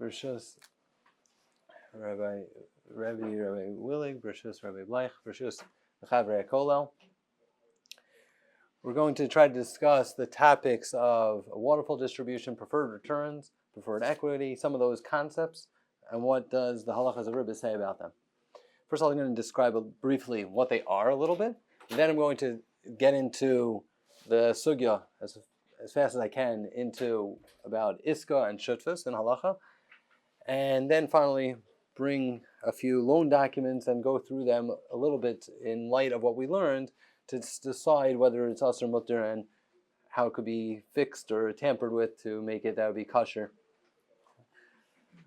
Bershus Rabbi Willig, Bershus Rabbi Bleich, Bershus Chaburah Kollel. We're going to try to discuss the topics of waterfall distribution, preferred returns, preferred equity, some of those concepts, and what does the Halachipedia say about them. First of all, I'm going to describe briefly what they are a little bit. Then I'm going to get into the sugya as fast as I can into about iska and shutfus and halacha. And then finally bring a few loan documents and go through them a little bit in light of what we learned to decide whether it's us or mutter and how it could be fixed or tampered with to make it that would be kosher.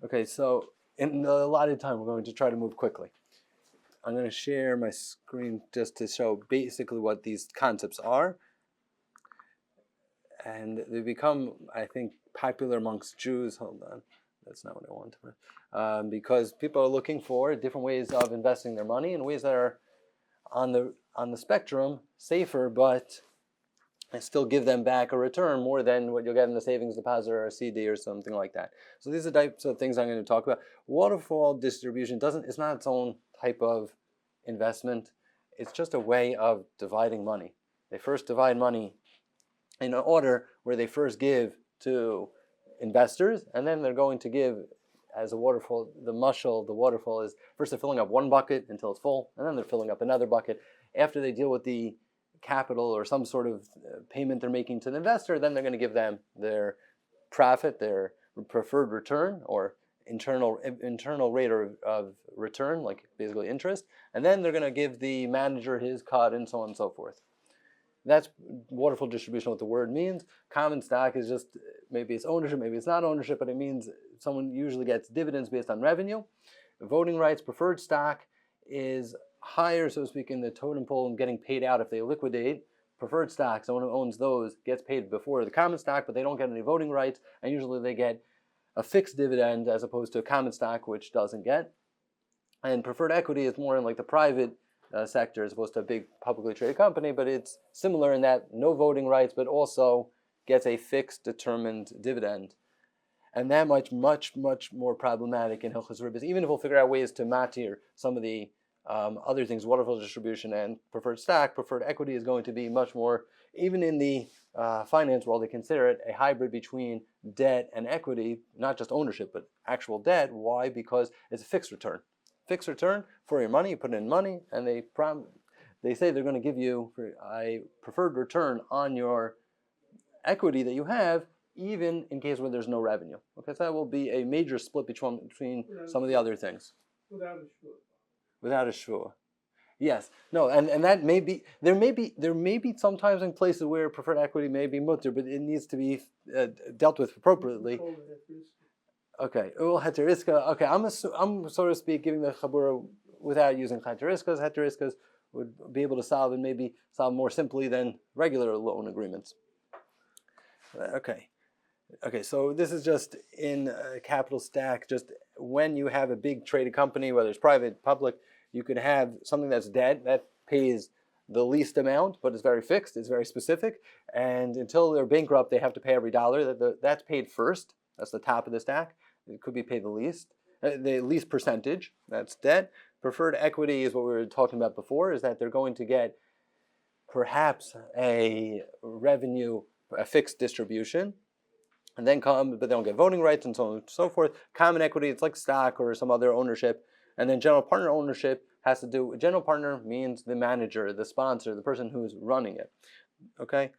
Okay, so in the allotted time, we're going to try to move quickly. I'm going to share my screen just to show basically what these concepts are. And they become, I think, popular amongst Jews. Hold on, that's not what I want to. Because people are looking for different ways of investing their money in ways that are on the spectrum safer, but still give them back a return more than what you'll get in the savings deposit or a CD or something like that. So these are the types of things I'm going to talk about. Waterfall distribution it's not its own type of investment. It's just a way of dividing money. They first divide money in an order where they first give to investors, and then they're going to give as a waterfall. The waterfall is first they're filling up one bucket until it's full, and then they're filling up another bucket. After they deal with the capital or some sort of payment they're making to the investor, then they're going to give them their profit, their preferred return, or internal rate of return, like basically interest, and then they're going to give the manager his cut and so on and so forth. That's waterfall distribution, what the word means. Common stock is just, maybe it's ownership, maybe it's not ownership, but it means someone usually gets dividends based on revenue. Voting rights, preferred stock is higher, so to speak, in the totem pole and getting paid out if they liquidate. Preferred stock, someone who owns those gets paid before the common stock, but they don't get any voting rights, and usually they get a fixed dividend as opposed to a common stock, which doesn't get. And preferred equity is more in like the private sector as opposed to a big publicly traded company, but it's similar in that no voting rights, but also gets a fixed determined dividend. And that much more problematic in Hilchos Ribbis, even if we'll figure out ways to matir some of the other things, waterfall distribution and preferred stock, preferred equity is going to be much more, even in the finance world, they consider it a hybrid between debt and equity, not just ownership, but actual debt. Why? Because it's a fixed return. Fixed return for your money, you put in money, and they say they're going to give you a preferred return on your equity that you have, even in case where there's no revenue. Okay, so that will be a major split between some of the other things. Without a shvua. Yes. No, and that may be there may be sometimes in places where preferred equity may be mutter, but it needs to be dealt with appropriately. Okay. Heteriska. Okay, I'm so to speak giving the chaburah without using heteriskas. Heteriskas would be able to solve and maybe solve more simply than regular loan agreements. Okay. Okay, so this is just in capital stack, just when you have a big traded company, whether it's private, public, you could have something that's dead, that pays the least amount, but it's very fixed, it's very specific, and until they're bankrupt, they have to pay every dollar. That's paid first, that's the top of the stack. It could be paid the least percentage, that's debt. Preferred equity is what we were talking about before, is that they're going to get perhaps a revenue, a fixed distribution, and then but they don't get voting rights and so on and so forth. Common equity, it's like stock or some other ownership. And then general partner ownership has to do, general partner means the manager, the sponsor, the person who's running it. Okay?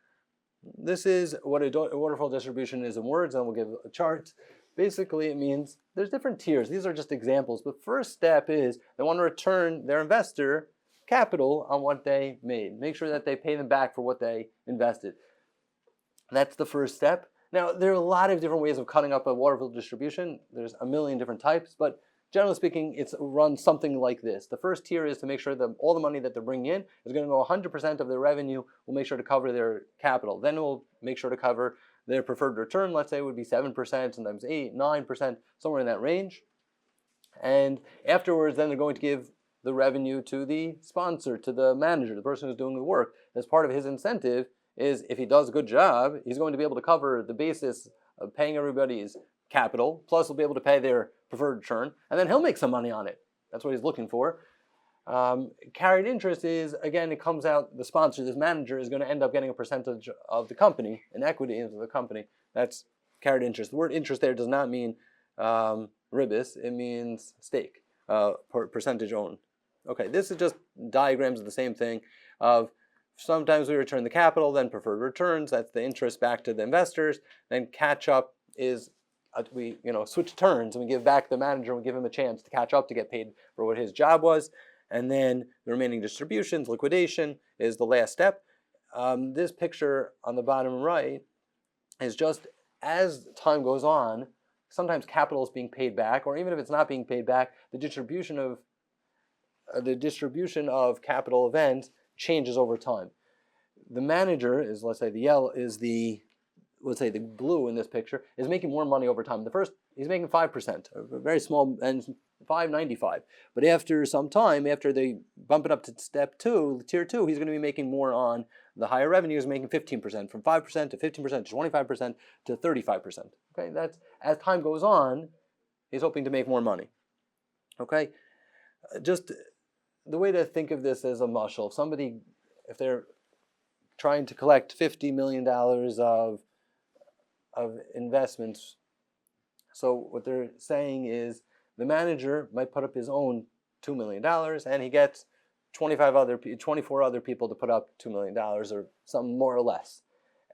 This is what a waterfall distribution is in words, and we'll give a chart. Basically, it means there's different tiers. These are just examples. But first step is they want to return their investor capital on what they made. Make sure that they pay them back for what they invested. That's the first step. Now, there are a lot of different ways of cutting up a waterfall distribution. There's a million different types, but generally speaking, it's run something like this. The first tier is to make sure that all the money that they're bringing in is going to go 100% of their revenue. We'll make sure to cover their capital. Then we'll make sure to cover their preferred return. Let's say it would be 7%, sometimes 8%, 9%, somewhere in that range. And afterwards, then they're going to give the revenue to the sponsor, to the manager, the person who's doing the work. As part of his incentive is if he does a good job, he's going to be able to cover the basis of paying everybody's capital, plus he'll be able to pay their preferred return, and then he'll make some money on it. That's what he's looking for. Carried interest is, again, it comes out, the sponsor, this manager, is going to end up getting a percentage of the company, an equity into the company. That's carried interest. The word interest there does not mean ribis, it means stake, percentage owned. Okay, this is just diagrams of the same thing of sometimes we return the capital, then preferred returns, that's the interest back to the investors, then catch up is we switch turns and we give back the manager, we give him a chance to catch up to get paid for what his job was. And then the remaining distributions, liquidation, is the last step. This picture on the bottom right is just as time goes on, sometimes capital is being paid back, or even if it's not being paid back, the distribution of capital events changes over time. The manager is, let's say the blue in this picture, is making more money over time. The first, he's making 5%, a very small, and 5.95. But after some time, after they bump it up to step 2, tier 2, he's going to be making more on the higher revenues, making 15%, from 5% to 15% to 25% to 35%. Okay, that's, as time goes on, he's hoping to make more money. Okay, just the way to think of this as a mashal, if they're trying to collect $50 million of investments, so what they're saying is the manager might put up his own $2 million and he gets 24 other people to put up $2 million or something more or less.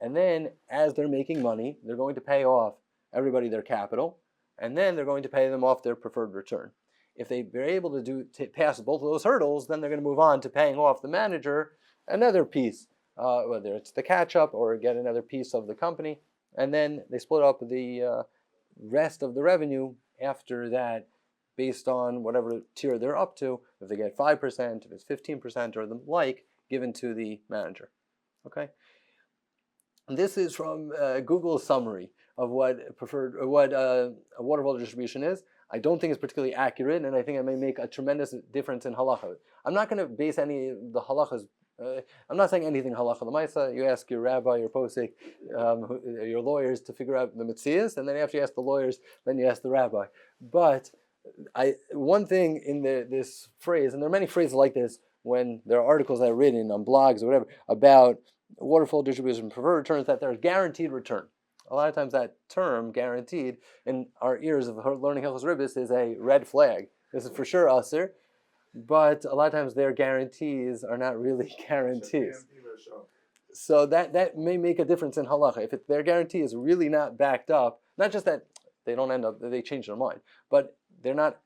And then as they're making money, they're going to pay off everybody their capital, and then they're going to pay them off their preferred return. If they're able to pass both of those hurdles, then they're going to move on to paying off the manager another piece, whether it's the catch-up or get another piece of the company, and then they split up the rest of the revenue after that based on whatever tier they're up to. If they get 5%, if it's 15%, or the like, given to the manager. Okay? This is from Google's summary of what a waterfall distribution is. I don't think it's particularly accurate, and I think it may make a tremendous difference in halacha. I'm not going to base any of the halachas. I'm not saying anything halacha l'maisa. You ask your rabbi, your posek, your lawyers to figure out the mitzias, and then after you ask the lawyers, then you ask the rabbi. But one thing in this phrase, and there are many phrases like this when there are articles that are written on blogs or whatever about waterfall distribution preferred returns, that there's guaranteed return. A lot of times that term, guaranteed, in our ears of learning Hilchos Ribis is a red flag. This is for sure usher, but a lot of times their guarantees are not really guarantees. So that may make a difference in halacha. If their guarantee is really not backed up, not just that they change their mind, but they're not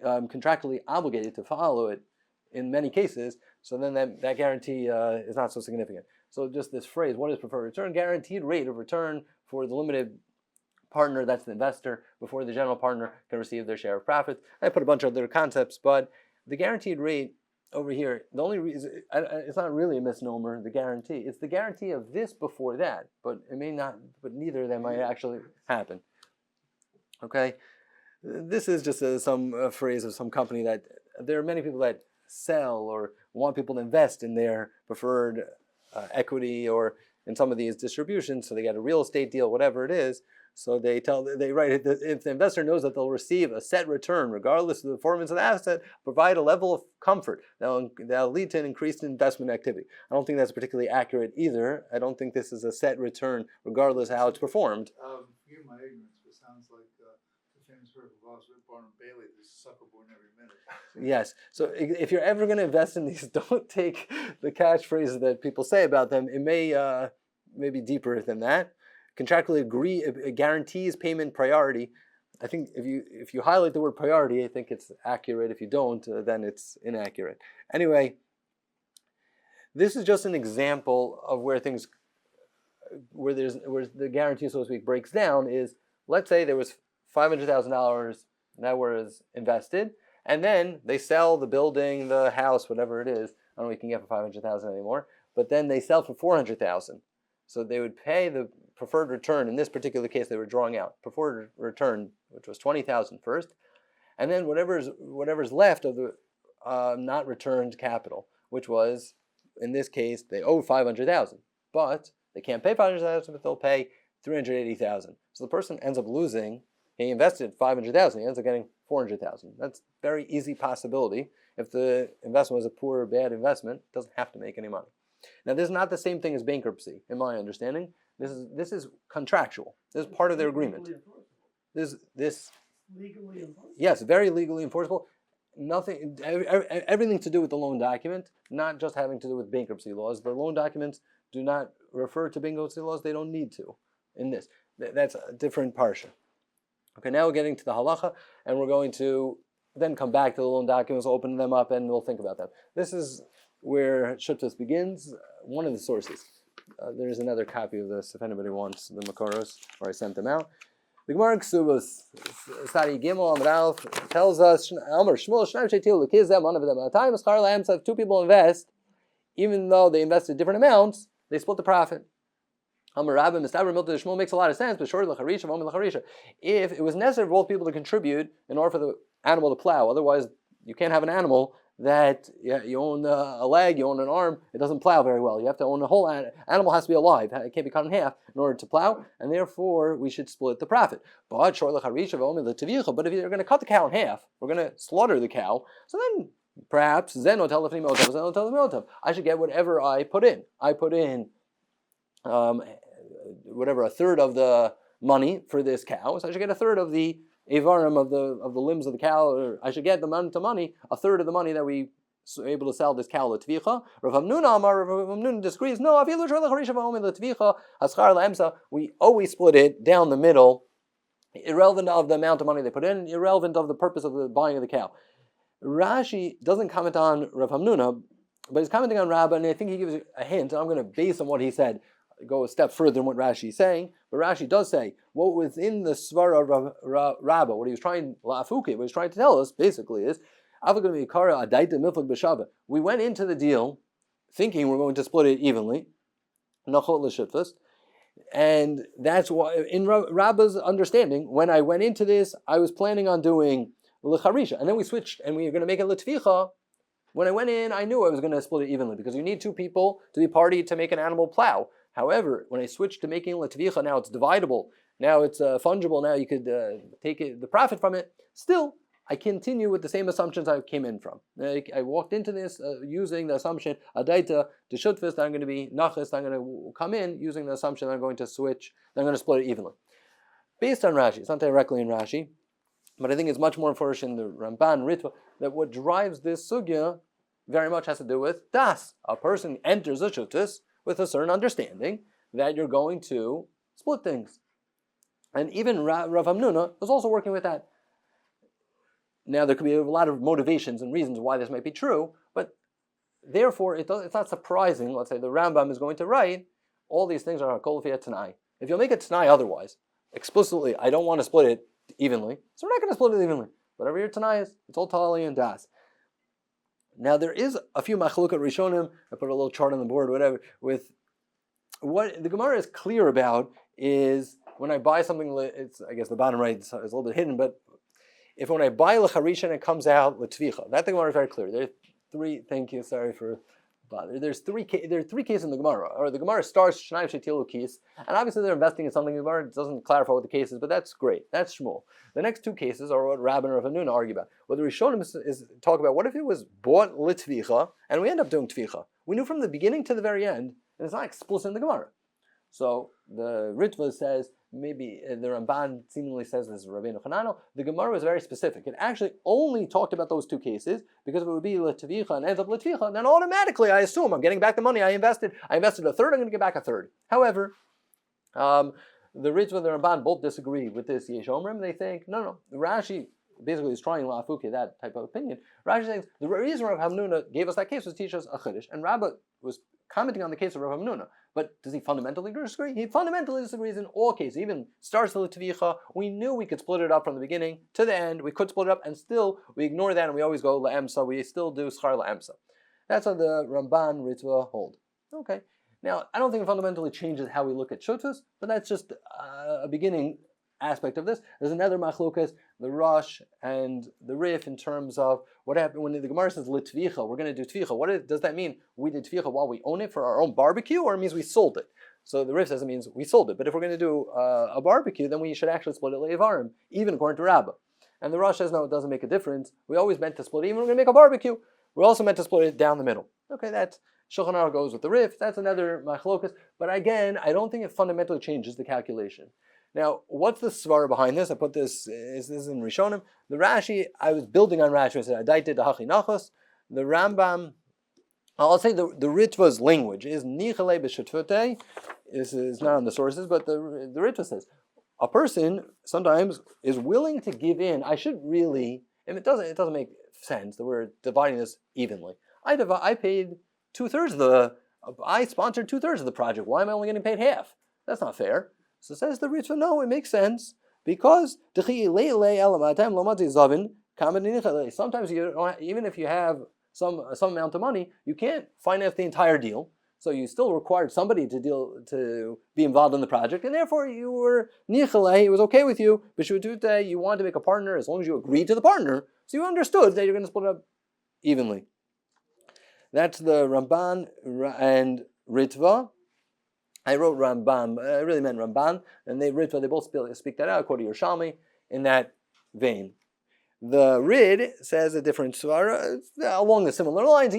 contractually obligated to follow it in many cases, so then that guarantee is not so significant. So just this phrase, what is preferred return? Guaranteed rate of return for the limited partner, that's the investor, before the general partner can receive their share of profits. I put a bunch of other concepts, but the guaranteed rate over here, the only reason, it's not really a misnomer, the guarantee. It's the guarantee of this before that, but it may not, but neither of them might actually happen. Okay? This is just some phrase of some company that there are many people that sell or want people to invest in their preferred equity or in some of these distributions, so they get a real estate deal, whatever it is. So they write it that if the investor knows that they'll receive a set return, regardless of the performance of the asset, provide a level of comfort that'll lead to an increased investment activity. I don't think that's particularly accurate either. I don't think this is a set return, regardless of how it's performed. Forgive my ignorance, but it sounds like the famous word of Ross Barnum Bailey, "There's a sucker born every minute." Yes. So if you're ever going to invest in these, don't take the catchphrases that people say about them. It may be deeper than that. Contractually agree, it guarantees payment priority. I think if you highlight the word priority, I think it's accurate. If you don't, then it's inaccurate. Anyway, this is just an example of where the guarantee, so to speak, breaks down. Is, let's say there was $500,000 that was invested, and then they sell the building, the house, whatever it is. I don't know what you can get for $500,000 anymore, but then they sell for $400,000. So they would pay the preferred return. In this particular case, they were drawing out preferred return, which was $20,000 first, and then whatever's left of the not returned capital, which was, in this case, they owe $500,000, but they can't pay $500,000, but they'll pay $380,000. So the person ends up losing He invested 500,000. He ends up getting 400,000. That's very easy possibility. If the investment was a poor or bad investment, it doesn't have to make any money. Now, this is not the same thing as bankruptcy, in my understanding. This is contractual. This is part of their agreement. This Legally enforceable. Yes, very legally enforceable. Nothing, everything to do with the loan document, not just having to do with bankruptcy laws. The loan documents do not refer to bankruptcy laws. They don't need to in this. That's a different parsha. Okay, now we're getting to the halacha, and we're going to then come back to the loan documents, open them up, and we'll think about them. This is where Shutfus begins, one of the sources. There's another copy of this if anybody wants the Makoros, or I sent them out. The Gemara in Ksubos, Sadi Gimel Amud Aleph, tells us, Amar Shmuel Shnaim Sheitil Lekizem, one of them at a time, Schar La'amsa, if two people invest, even though they invested different amounts, they split the profit. Amar Rabbi Mistaber Milta Shmuel makes a lot of sense, but short Lacharisha, Om Lacharisha. If it was necessary for both people to contribute in order for the animal to plow, otherwise you can't have an animal that you own a leg, you own an arm, it doesn't plow very well. You have to own the whole animal, has to be alive. It can't be cut in half in order to plow, and therefore we should split the profit. But if you're going to cut the cow in half, we're going to slaughter the cow, so then perhaps I should get whatever I put in. I put in whatever, a third of the money for this cow, so I should get a third of the Avarim of the limbs of the cow, or I should get the money, a third of the money that we were able to sell this cow l'tvicha. Rav Hamnuna disagrees. No, we always split it down the middle, irrelevant of the amount of money they put in, irrelevant of the purpose of the buying of the cow. Rashi doesn't comment on Rav Hamnuna, but he's commenting on Rabbah, and I think he gives a hint. I'm going to base on what he said, go a step further than what Rashi is saying, but Rashi does say what within the svara of Rabbah, what he was trying to tell us basically is, we went into the deal thinking we're going to split it evenly, and that's why in Rabbah's understanding, when I went into this, I was planning on doing l'charisha, and then we switched and we were going to make it l'tvicha. When I went in, I knew I was going to split it evenly because you need two people to be party to make an animal plow. However, when I switched to making l'tvicha, now it's dividable, now it's fungible, now you could take the profit from it. Still, I continue with the same assumptions I came in from. I walked into this using the assumption, adaita, to shutfis, that I'm going to be nachis, I'm going to come in using the assumption that I'm going to switch, that I'm going to split it evenly. Based on Rashi, it's not directly in Rashi, but I think it's much more enforced in the Ramban, Ritva, that what drives this sugya very much has to do with das. A person enters a shutfis with a certain understanding that you're going to split things. And even Rav Hamnuna was also working with that. Now, there could be a lot of motivations and reasons why this might be true, but therefore it's not surprising, let's say the Rambam is going to write, all these things are kol fi tanai. If you'll make it tanai otherwise, explicitly, I don't want to split it evenly, so we're not going to split it evenly. Whatever your tanai is, it's all tali and das. Now, there is a few machlukot rishonim, I put a little chart on the board, whatever, with what the Gemara is clear about is when I buy something, it's, I guess the bottom right is a little bit hidden, but if when I buy l'charisha and it comes out l'tvicha, that the Gemara is very clear. There are three, thank you, sorry for bother. There are three cases in the Gemara, or the Gemara starts Shnayim Shetilu Kis, and obviously they're investing in something. The Gemara doesn't clarify what the case is, but that's great. That's Shmuel. The next two cases are what Rabbi and Rav Hamnuna argue about. What the Rishonim is talk about, what if it was bought l'tvicha, and we end up doing tvicha? We knew from the beginning to the very end, and it's not explicit in the Gemara. So the Ritva says, maybe the Ramban seemingly says this is Rabbeinu Chananel. The Gemara was very specific. It actually only talked about those two cases because if it would be l'tvicha and ends up l'tvicha, then automatically I assume I'm getting back the money I invested. I invested a third, I'm going to get back a third. However, the Ritva and the Ramban both disagree with this Yesh Omrim. They think, no, Rashi basically is trying la'afuke, that type of opinion. Rashi thinks the reason Rav Hamnuna gave us that case was to teach us a chiddush, and Rabbah was commenting on the case of Rav Hamnuna. But does he fundamentally disagree? He fundamentally disagrees in all cases. Even starts the l'tvicha, we knew we could split it up from the beginning to the end. We could split it up, and still we ignore that, and we always go la'emsa. We still do schar la'emsa. That's how the Ramban Ritva hold. Okay. Now, I don't think it fundamentally changes how we look at shutfus, but that's just a beginning aspect of this. There's another machlokas, the Rosh and the Rif, in terms of what happened when the Gemara says l'tvicha, we're going to do tvicha. Does that mean we did tvicha while we own it for our own barbecue, or it means we sold it? So the Rif says it means we sold it. But if we're going to do a barbecue, then we should actually split it le'evarim, even according to Rabbah. And the Rosh says, no, it doesn't make a difference. We always meant to split it. Even if we're going to make a barbecue, we're also meant to split it down the middle. Okay, that's Shulchan Aruch goes with the Rif. That's another machlokas. But again, I don't think it fundamentally changes the calculation. Now, what's the svara behind this? I put this is in Rishonim. The Rashi, I was building on Rashi. I said, Adaite dahachi nachos. The Rambam, I'll say the Ritva's language is nichale b'shetfutei. This is not on the sources, but the Ritva says, a person sometimes is willing to give in. I should really, and it doesn't make sense that we're dividing this evenly. I paid 2/3 of I sponsored 2/3 of the project. Why am I only getting paid half? That's not fair. So says the Ritva, no, it makes sense because sometimes you don't, even if you have some amount of money, you can't finance the entire deal. So you still required somebody to be involved in the project, and therefore you were nichale. It was okay with you, b'shutute. You wanted to make a partner as long as you agreed to the partner. So you understood that you're going to split it up evenly. That's the Ramban and Ritva. I wrote Rambam, I really meant Ramban, and Ritva, they both speak that out according to Yerushalmi in that vein. The Rid says a different svara along the similar lines.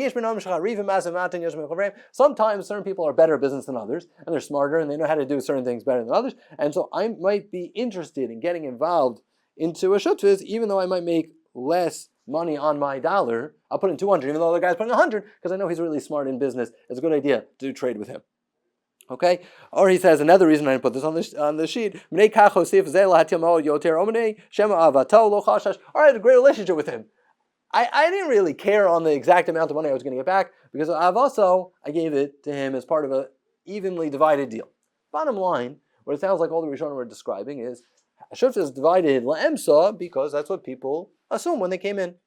Sometimes certain people are better at business than others, and they're smarter, and they know how to do certain things better than others. And so I might be interested in getting involved into a shutfis, even though I might make less money on my dollar. I'll put in 200, even though the guy's putting 100, because I know he's really smart in business. It's a good idea to do trade with him. Okay, or he says another reason I didn't put this on the sheet. Or I had a great relationship with him. I didn't really care on the exact amount of money I was going to get back because I gave it to him as part of a evenly divided deal. Bottom line, what it sounds like all the Rishonim were describing is Shutfis is divided la'emsa because that's what people assume when they came in.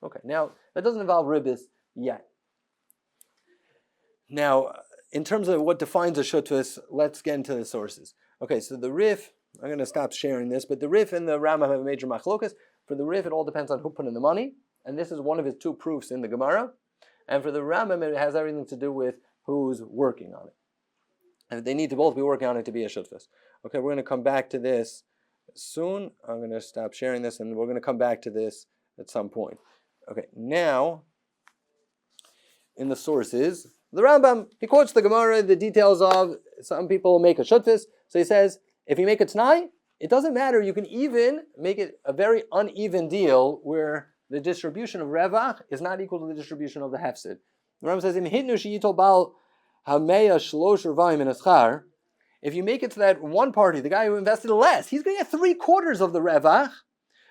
Okay, now that doesn't involve ribbis yet. Now, in terms of what defines a shutfis, let's get into the sources. Okay, so the Rif, I'm going to stop sharing this, but the Rif and the Rambam have a major machlokas. For the Rif, it all depends on who put in the money, and this is one of his two proofs in the Gemara. And for the Rambam, it has everything to do with who's working on it. And they need to both be working on it to be a shutfis. Okay, we're going to come back to this soon. I'm going to stop sharing this, and we're going to come back to this at some point. Okay, now, in the sources, the Rambam, he quotes the Gemara, the details of some people make a shutfis. So he says, if you make a t'nai, it doesn't matter. You can even make it a very uneven deal where the distribution of revach is not equal to the distribution of the hefsid. The Rambam says, if you make it to that one party, the guy who invested less, he's going to get 3/4 of the revach.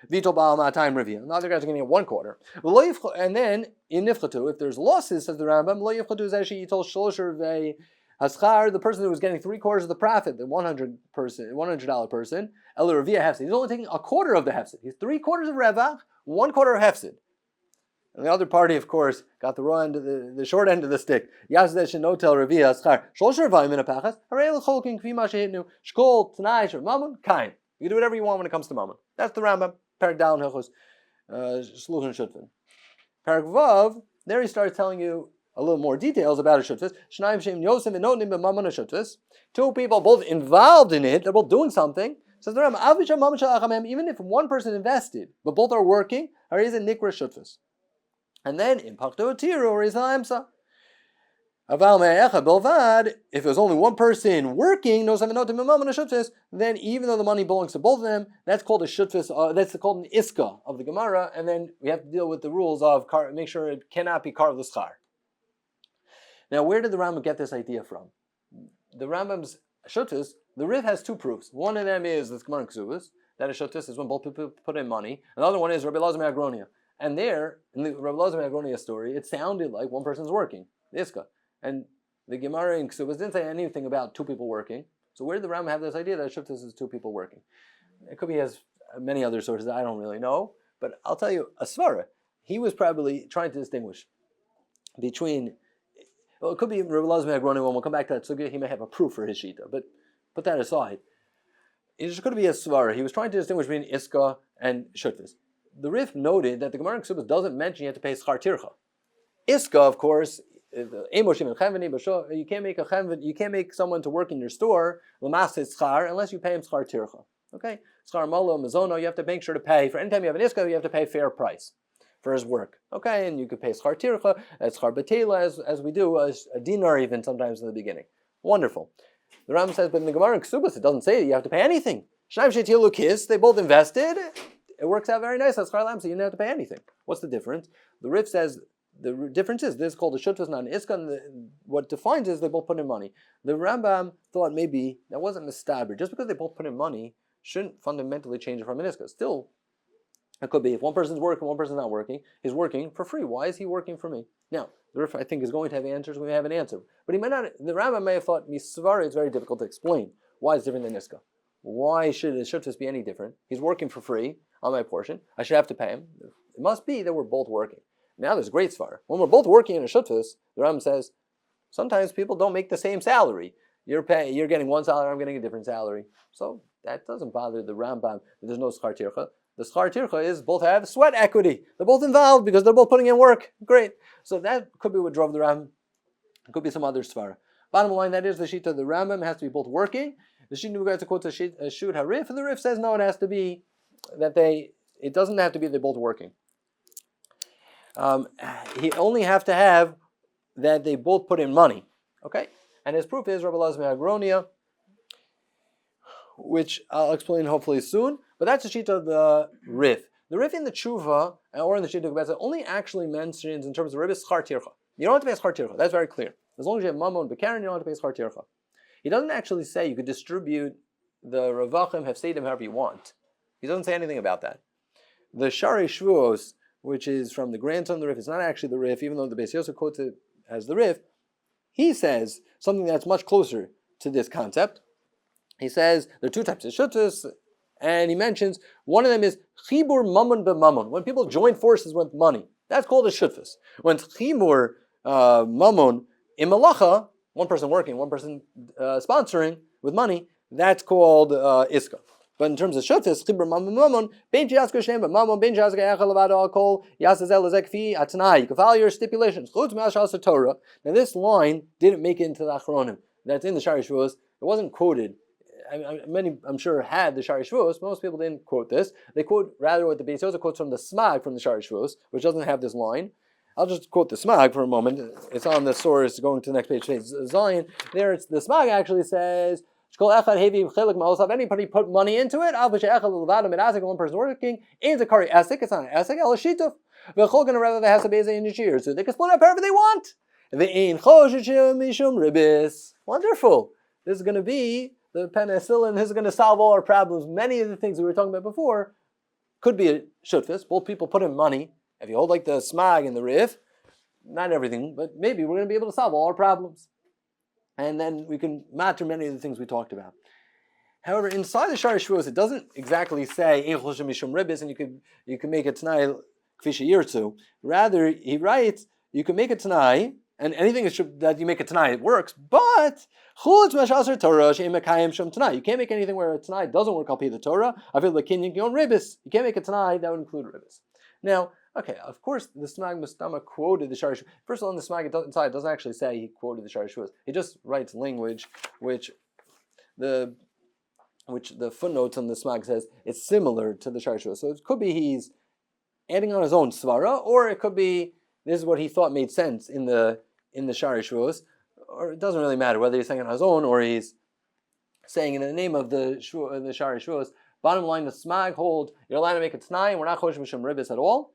Vito Baal Ma'atayim Revia. The other guy's going to get 1/4. And then in Nifchatu, if there's losses, says the Rambam, Lo Yifchatu is actually told Shlosher Ve Haschar, the person who was getting 3/4 of the profit, the $100 person, El Revia Hefsid. He's only taking 1/4 of the Hefsid. He's 3/4 of Revach, 1/4 of Hefsid. And the other party, of course, got the raw end of the short end of the stick. Yazdesh Notel Revia Haschar. Shlosher Vayim in a Pachas. Harei L'Cholkin Kvi Mashehitnu. Shkol T'nai Shor Mammon Kain. You can do whatever you want when it comes to Mammon. That's the Rambam. Parak Dal Hilchos Shluchin Shutfin. Parak Vav, there he starts telling you a little more details about a shutfis. Shnayim Shem Yosef and Notim b'Mammon a shutfis. Two people both involved in it, they're both doing something. Says the Rambam, even if one person invested, but both are working, or is a nikra shutfis. And then in Pachto Tiru or is Amsa. If there's only one person working, then even though the money belongs to both of them, that's called a shutfis. That's called an iska of the Gemara, and then we have to deal with the rules of make sure it cannot be carved l'schar. Now, where did the Rambam get this idea from? The Rambam's shutfis, the Rif has two proofs. One of them is the Gemara Ksubas, that a shutfis is when both people put in money. Another one is Rabbi Elazar Agronia. And there, in the Rabbi Elazar Agronia story, it sounded like one person's working, the iska. And the Gemara in Ksubas didn't say anything about two people working. So where did the Rambam have this idea that shutfis is two people working? It could be as many other sources that I don't really know. But I'll tell you, a svara, he was probably trying to distinguish between, well, it could be Rabbi Elazar Agroni, when we'll come back to that sugya, he may have a proof for his shita. But put that aside. It just could be a svara. He was trying to distinguish between iska and shutfis. The Rif noted that the Gemara in Ksubas doesn't mention you have to pay schar tircha. Iska, of course, You can't make a chenven, you can't make someone to work in your store unless you pay him schar tircha. Okay, schar malo mazono. You have to make sure to pay for any time you have an iska. You have to pay a fair price for his work. Okay, and you could pay schar tircha, schar betela, as we do, a dinar even sometimes in the beginning. Wonderful. The Ram says, but in the Gemara in Ksubas it doesn't say that you have to pay anything. Shnaim shetilu kis, they both invested. It works out very nice. As schar lam, so you don't have to pay anything. What's the difference? The Rif says. The difference is this is called a shutfas, not an iska. And what defines is they both put in money. The Rambam thought maybe that wasn't mistaber. Just because they both put in money shouldn't fundamentally change it from an iska. Still, it could be if one person's working, one person's not working. He's working for free. Why is he working for me? Now, the Rif I think is going to have answers. We have an answer, but he might not. The Rambam may have thought misvari. It's very difficult to explain why it's different than iska. Why should a shutfas be any different? He's working for free on my portion. I should have to pay him. It must be that we're both working. Now there's a great svar. When we're both working in a shutfus, the Ram says, sometimes people don't make the same salary. You're getting one salary, I'm getting a different salary. So that doesn't bother the Rambam. There's no schar tircha. The schar tircha is both have sweat equity. They're both involved because they're both putting in work. Great. So that could be what drove the Ram. It could be some other svar. Bottom line, that is the shita of the Rambam. It has to be both working. The shita regards to quote a shut harif, and the Rif says no, it has to be that it doesn't have to be they're both working. He only have to have that they both put in money, okay? And his proof is Rabbi Lazmi Agronia, which I'll explain hopefully soon. But that's the shita of the Rif. The Rif in the Tshuva or in the shita of Gebetza only actually mentions in terms of Rib is schar tircha. You don't have to pay schar tircha. That's very clear. As long as you have mamon b'karen, you don't have to pay schar tircha. He doesn't actually say you could distribute the ravachim hefsedim however you want. He doesn't say anything about that. The Shari Shvuos, which is from the grandson of the Rif. It's not actually the Rif, even though the Beis Yosef quotes it as the Rif. He says something that's much closer to this concept. He says there are two types of shuttas, and he mentions one of them is chibur mamon b'mamon. When people join forces with money, that's called a shuttas. When chibur mamon in malacha, one person working, one person sponsoring with money, that's called iska. But in terms of shuttas, chibur mamon, ben jiaska shem mamon, ben jiaska echal levado alkol, yasazel ezekfi atnai. You can follow your stipulations. Chutz ma'ashas Torah. Now this line didn't make it into the Achronim. That's in the Shari Shvuos. It wasn't quoted. Many, I'm sure, had the Shari Shvuos. Most people didn't quote this. They quote rather what the Beis Yosef quotes from the Smag from the Shari Shvuos, which doesn't have this line. I'll just quote the Smag for a moment. It's on the source going to the next page. Zion. There, the Smag actually says. Anybody put money into it, one person working, it's a kari esek, it's not an esek, el shituf. So they can split up however they want. Wonderful. This is going to be the penicillin, this is going to solve all our problems. Many of the things we were talking about before could be a shutfis. Both people put in money. If you hold like the Smag and the Rif, not everything, but maybe we're going to be able to solve all our problems. And then we can matter many of the things we talked about. However, inside the Shari Shvuos, it doesn't exactly say mishum ribis, and you can make a tanai kfisha yirtzu. Rather, he writes you can make a tanai, and anything that you make a tanai it works. But chutz mashasar Torah she'emakayim shum tanai. You can't make anything where a tanai doesn't work. I'll pay the Torah. I feel like kinyan yon ribis. You can't make a tanai that would include ribis. Now. Okay, of course, the Smag Mustama quoted the Shari Shvuos. First of all, in the Smag inside, it doesn't actually say he quoted the Shari Shvuos. He just writes language which the footnotes on the Smag says it's similar to the Shari Shvuos. So it could be he's adding on his own svara, or it could be this is what he thought made sense in the Shari Shvuos. Or it doesn't really matter whether he's saying it on his own or he's saying it in the name of the Shari Shvuos. Bottom line, the Smag hold you're allowed to make a t'nai, and we're not chosh mishum ribis at all.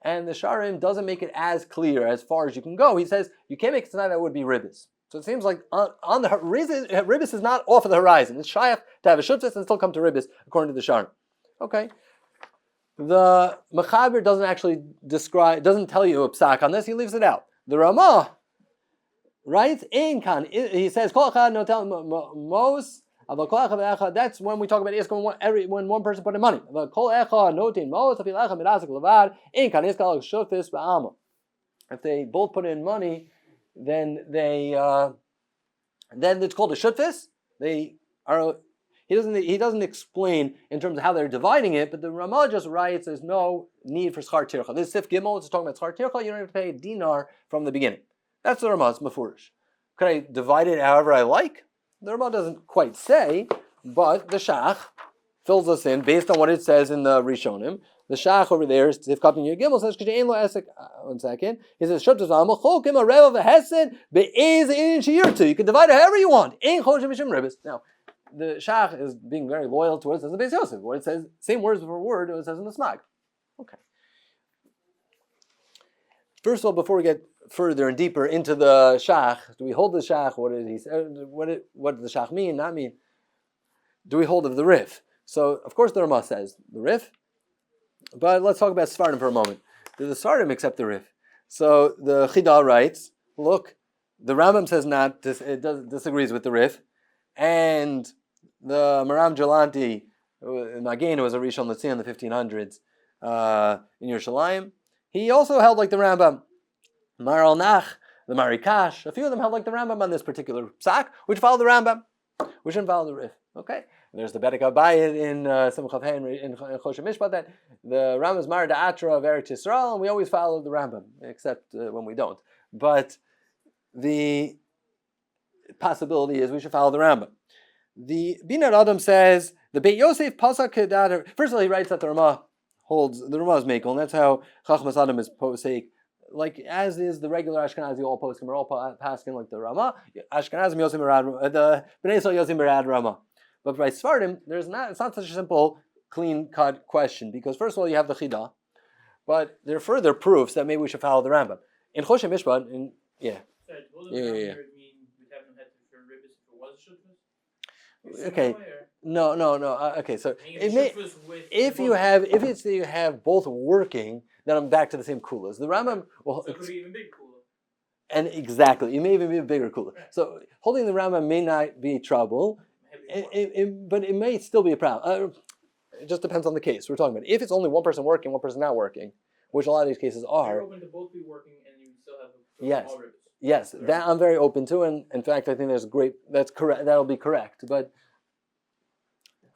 And the Sharim doesn't make it as clear as far as you can go. He says you can't make it tonight that would be ribbis. So it seems like on the ribbis is not off of the horizon. It's shaykh to have a shutfis and still come to ribbis according to the Sharim. Okay. The Mechaber doesn't actually doesn't tell you a psak on this. He leaves it out. The Ramah writes in Khan. He says kol echad no tell mos. That's when we talk about iska when one person put in money. If they both put in money, then it's called a shutfis. He doesn't explain in terms of how they're dividing it, but the Ramah just writes there's no need for schar tircha. This Sif Gimel is talking about schar tircha. You don't have to pay a dinar from the beginning. That's the Ramah, it's mafurish. Could I divide it however I like? The Ramah doesn't quite say, but the Shach fills us in based on what it says in the Rishonim. The Shach over there is Tif Kapin Yud Gimel says K'she'en lo esek. One second. He says Shutuz V'Amal Chokim a Rev of a Hesed Be'ez in Shiyurtu. You can divide it however you want. Ein Choshim Mishim Rebis. Now, the Shach is being very loyal to what it says in the Beis Yosef. What it says, same words for word as it says in the Smag. Okay. First of all, before we get further and deeper into the Shach, do we hold the Shach? What did he say? What did the Shach mean? Not mean. Do we hold of the Rif? So, of course, the Ramah says the Rif. But let's talk about Sfardim for a moment. Do the Sfardim accept the Rif? So the Chida writes, look, the Rambam says not, it disagrees with the Rif, and the Maram Jalanti, again, it was a Rishon Letzia in the 1500s in Yerushalayim. He also held like the Rambam. Mar al Nach, the Marikash, a few of them held like the Rambam on this particular psak, which followed the Rambam. We shouldn't follow the Rif. Okay? There's the Bedek Abayit in Simchav Hein in Choshen Mishpat that the Rambam is Mar Da'atra of Eretz Yisrael, and we always follow the Rambam, except when we don't. But the possibility is we should follow the Rambam. The Binat Adam says the Beit Yosef Pasak Kedat. First of all, he writes that the Ramah holds the Ramah is Mekel, and that's how Chachmas Adam is posek. Like as is the regular Ashkenazi all poskim are all passing like the Ramah. Ashkenazim Yosim Berad, the Bnei Yisrael Yosim Berad Ramah. But by Sfardim, it's not such a simple, clean-cut question, because first of all, you have the Chida, but there are further proofs that maybe we should follow the Rambam. In Choshen Mishpat, Okay. No. Okay, so it may, if you have both working, then I'm back to the same kulas. The Rambam, well, so it could be even big kula. And exactly, it may even be a bigger kula. So holding the Rambam may not be trouble. But it may still be a problem. It just depends on the case we're talking about. If it's only one person working, one person not working, which a lot of these cases are. You're open to both be working and you still have Yes, that I'm very open to, and in fact, I think that's correct. That'll be correct. But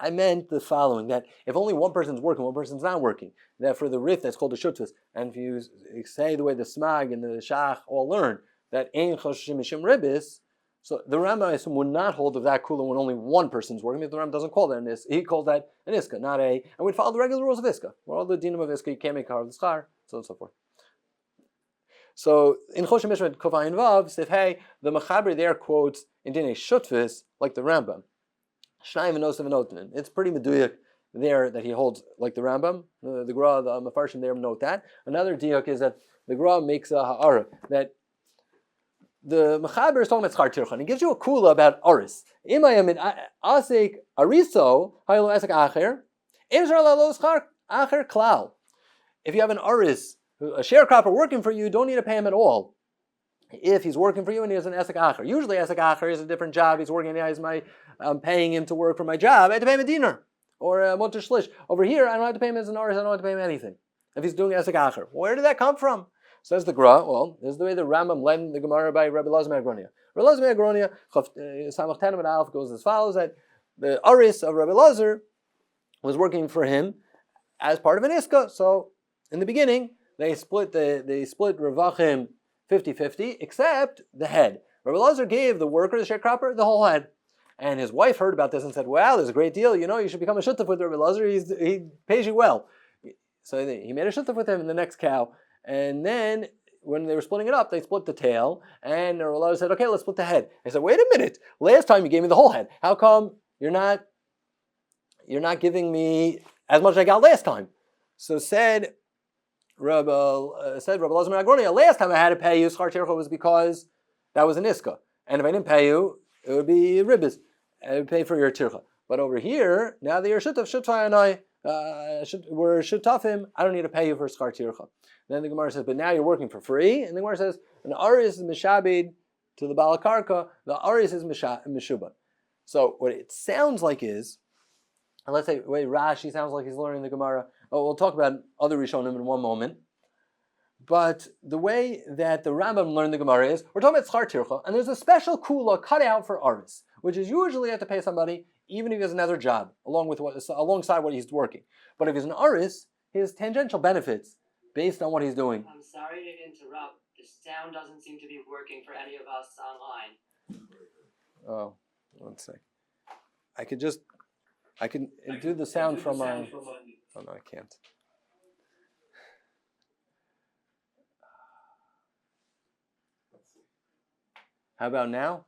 I meant the following: that if only one person's working, one person's not working, that for the Rif that's called a Shutfus, and if you say the way the Smag and the Shach all learn that Ein Choshim Mishim Ribis. So the Rambam, I assume, would not hold of that kula when only one person's working. If the Rambam doesn't call that an iska, he calls that an iska, not a. And we'd follow the regular rules of iska. Well, all the dinim of iska, you can't make har of the schar, so on and so forth. So in Choshen Mishpat Kovayin Vav, said, hey, the Mechaber there quotes in Dinei Shutfis like the Rambam. Shnayim and Osav and Otanin. It's pretty meduyak there that he holds like the Rambam. The Gra, the Mefarshim there note that. Another diuk is that the Gra makes a ha'ara that. The Mechaber is talking about Schar Tircha, and he gives you a kula about Aris. Imayam in Asik Ariso, Haylo Esek Acher, Inshar Lalo Schar Acher Klal. If you have an Aris, a sharecropper working for you, don't need to pay him at all. If he's working for you and he has an Esek Acher. Usually Esek Acher is a different job, he's working, I'm paying him to work for my job, I have to pay him a dinar, or a motor shlish. Over here, I don't have to pay him as an Aris, I don't have to pay him anything. If he's doing Esek Acher. Where did that come from? Says the Gra, well, this is the way the Rambam led the Gemara by Rabbi Elazar Agronia. Rabbi Elazar Agronia, Samach Tanim and Alf goes as follows, that the Aris of Rabbi Elazar was working for him as part of an Iska. So, in the beginning, they split Ravachim 50-50, except the head. Rabbi Elazar gave the worker, the sharecropper, the whole head. And his wife heard about this and said, wow, there's a great deal, you should become a shutaf with Rabbi Elazar, he pays you well. So he made a shutaf with him in the next cow. And then, when they were splitting it up, they split the tail, and Rabbi said, okay, let's split the head. I said, wait a minute, last time you gave me the whole head. How come you're not giving me as much as I got last time? So said Rabbi Elazar Agronia, last time I had to pay you, Schar Tircha was because that was an iska. And if I didn't pay you, it would be ribbis. I would pay for your tircha. But over here, now that you're shutaf and I, we're shutafim, I don't need to pay you for Schar Tircha. Then the Gemara says, but now you're working for free. And the Gemara says, an aris is mishabed to the balakarka, the aris is mishuba. So what it sounds like is, and let's say, wait, Rashi sounds like he's learning the Gemara. Oh, we'll talk about other Rishonim in one moment. But the way that the Rambam learned the Gemara is, we're talking about Schar Tircha, and there's a special kula cut out for aris, which is usually you have to pay somebody, even if he has another job, alongside what he's working. But if he's an aris, he has tangential benefits based on what he's doing. I'm sorry to interrupt. The sound doesn't seem to be working for any of us online. Oh, one sec. I can do the sound from my. Oh no, I can't. How about now?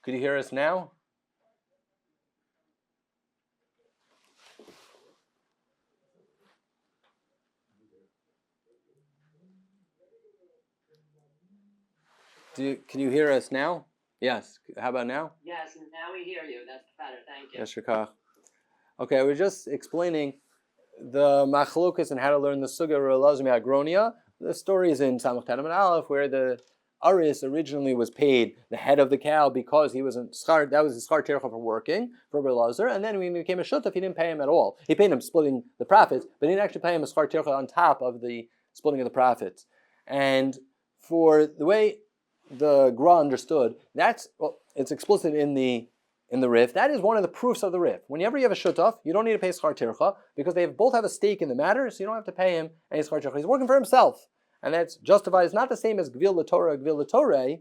Could you hear us now? Can you hear us now? Yes. How about now? Yes, now we hear you. That's better. Thank you. Yes, Shakach. Okay, we're just explaining the machlokas and how to learn the sugya relazmi agronia. The story is in Samach Tanam and Aleph, where the Aris originally was paid the head of the cow because he was in schar. That was his schar tircha for working for Belazar, and then when he became a shutaf, he didn't pay him at all. He paid him splitting the profits, but he didn't actually pay him a schar tircha on top of the splitting of the profits. And for the way the Gra understood, it's explicit in the Rif. That is one of the proofs of the Rif. Whenever you have a shutaf, you don't need to pay schar tircha because they both have a stake in the matter, so you don't have to pay him any schar tircha. He's working for himself, and that's justified. It's not the same as gvil l'torah,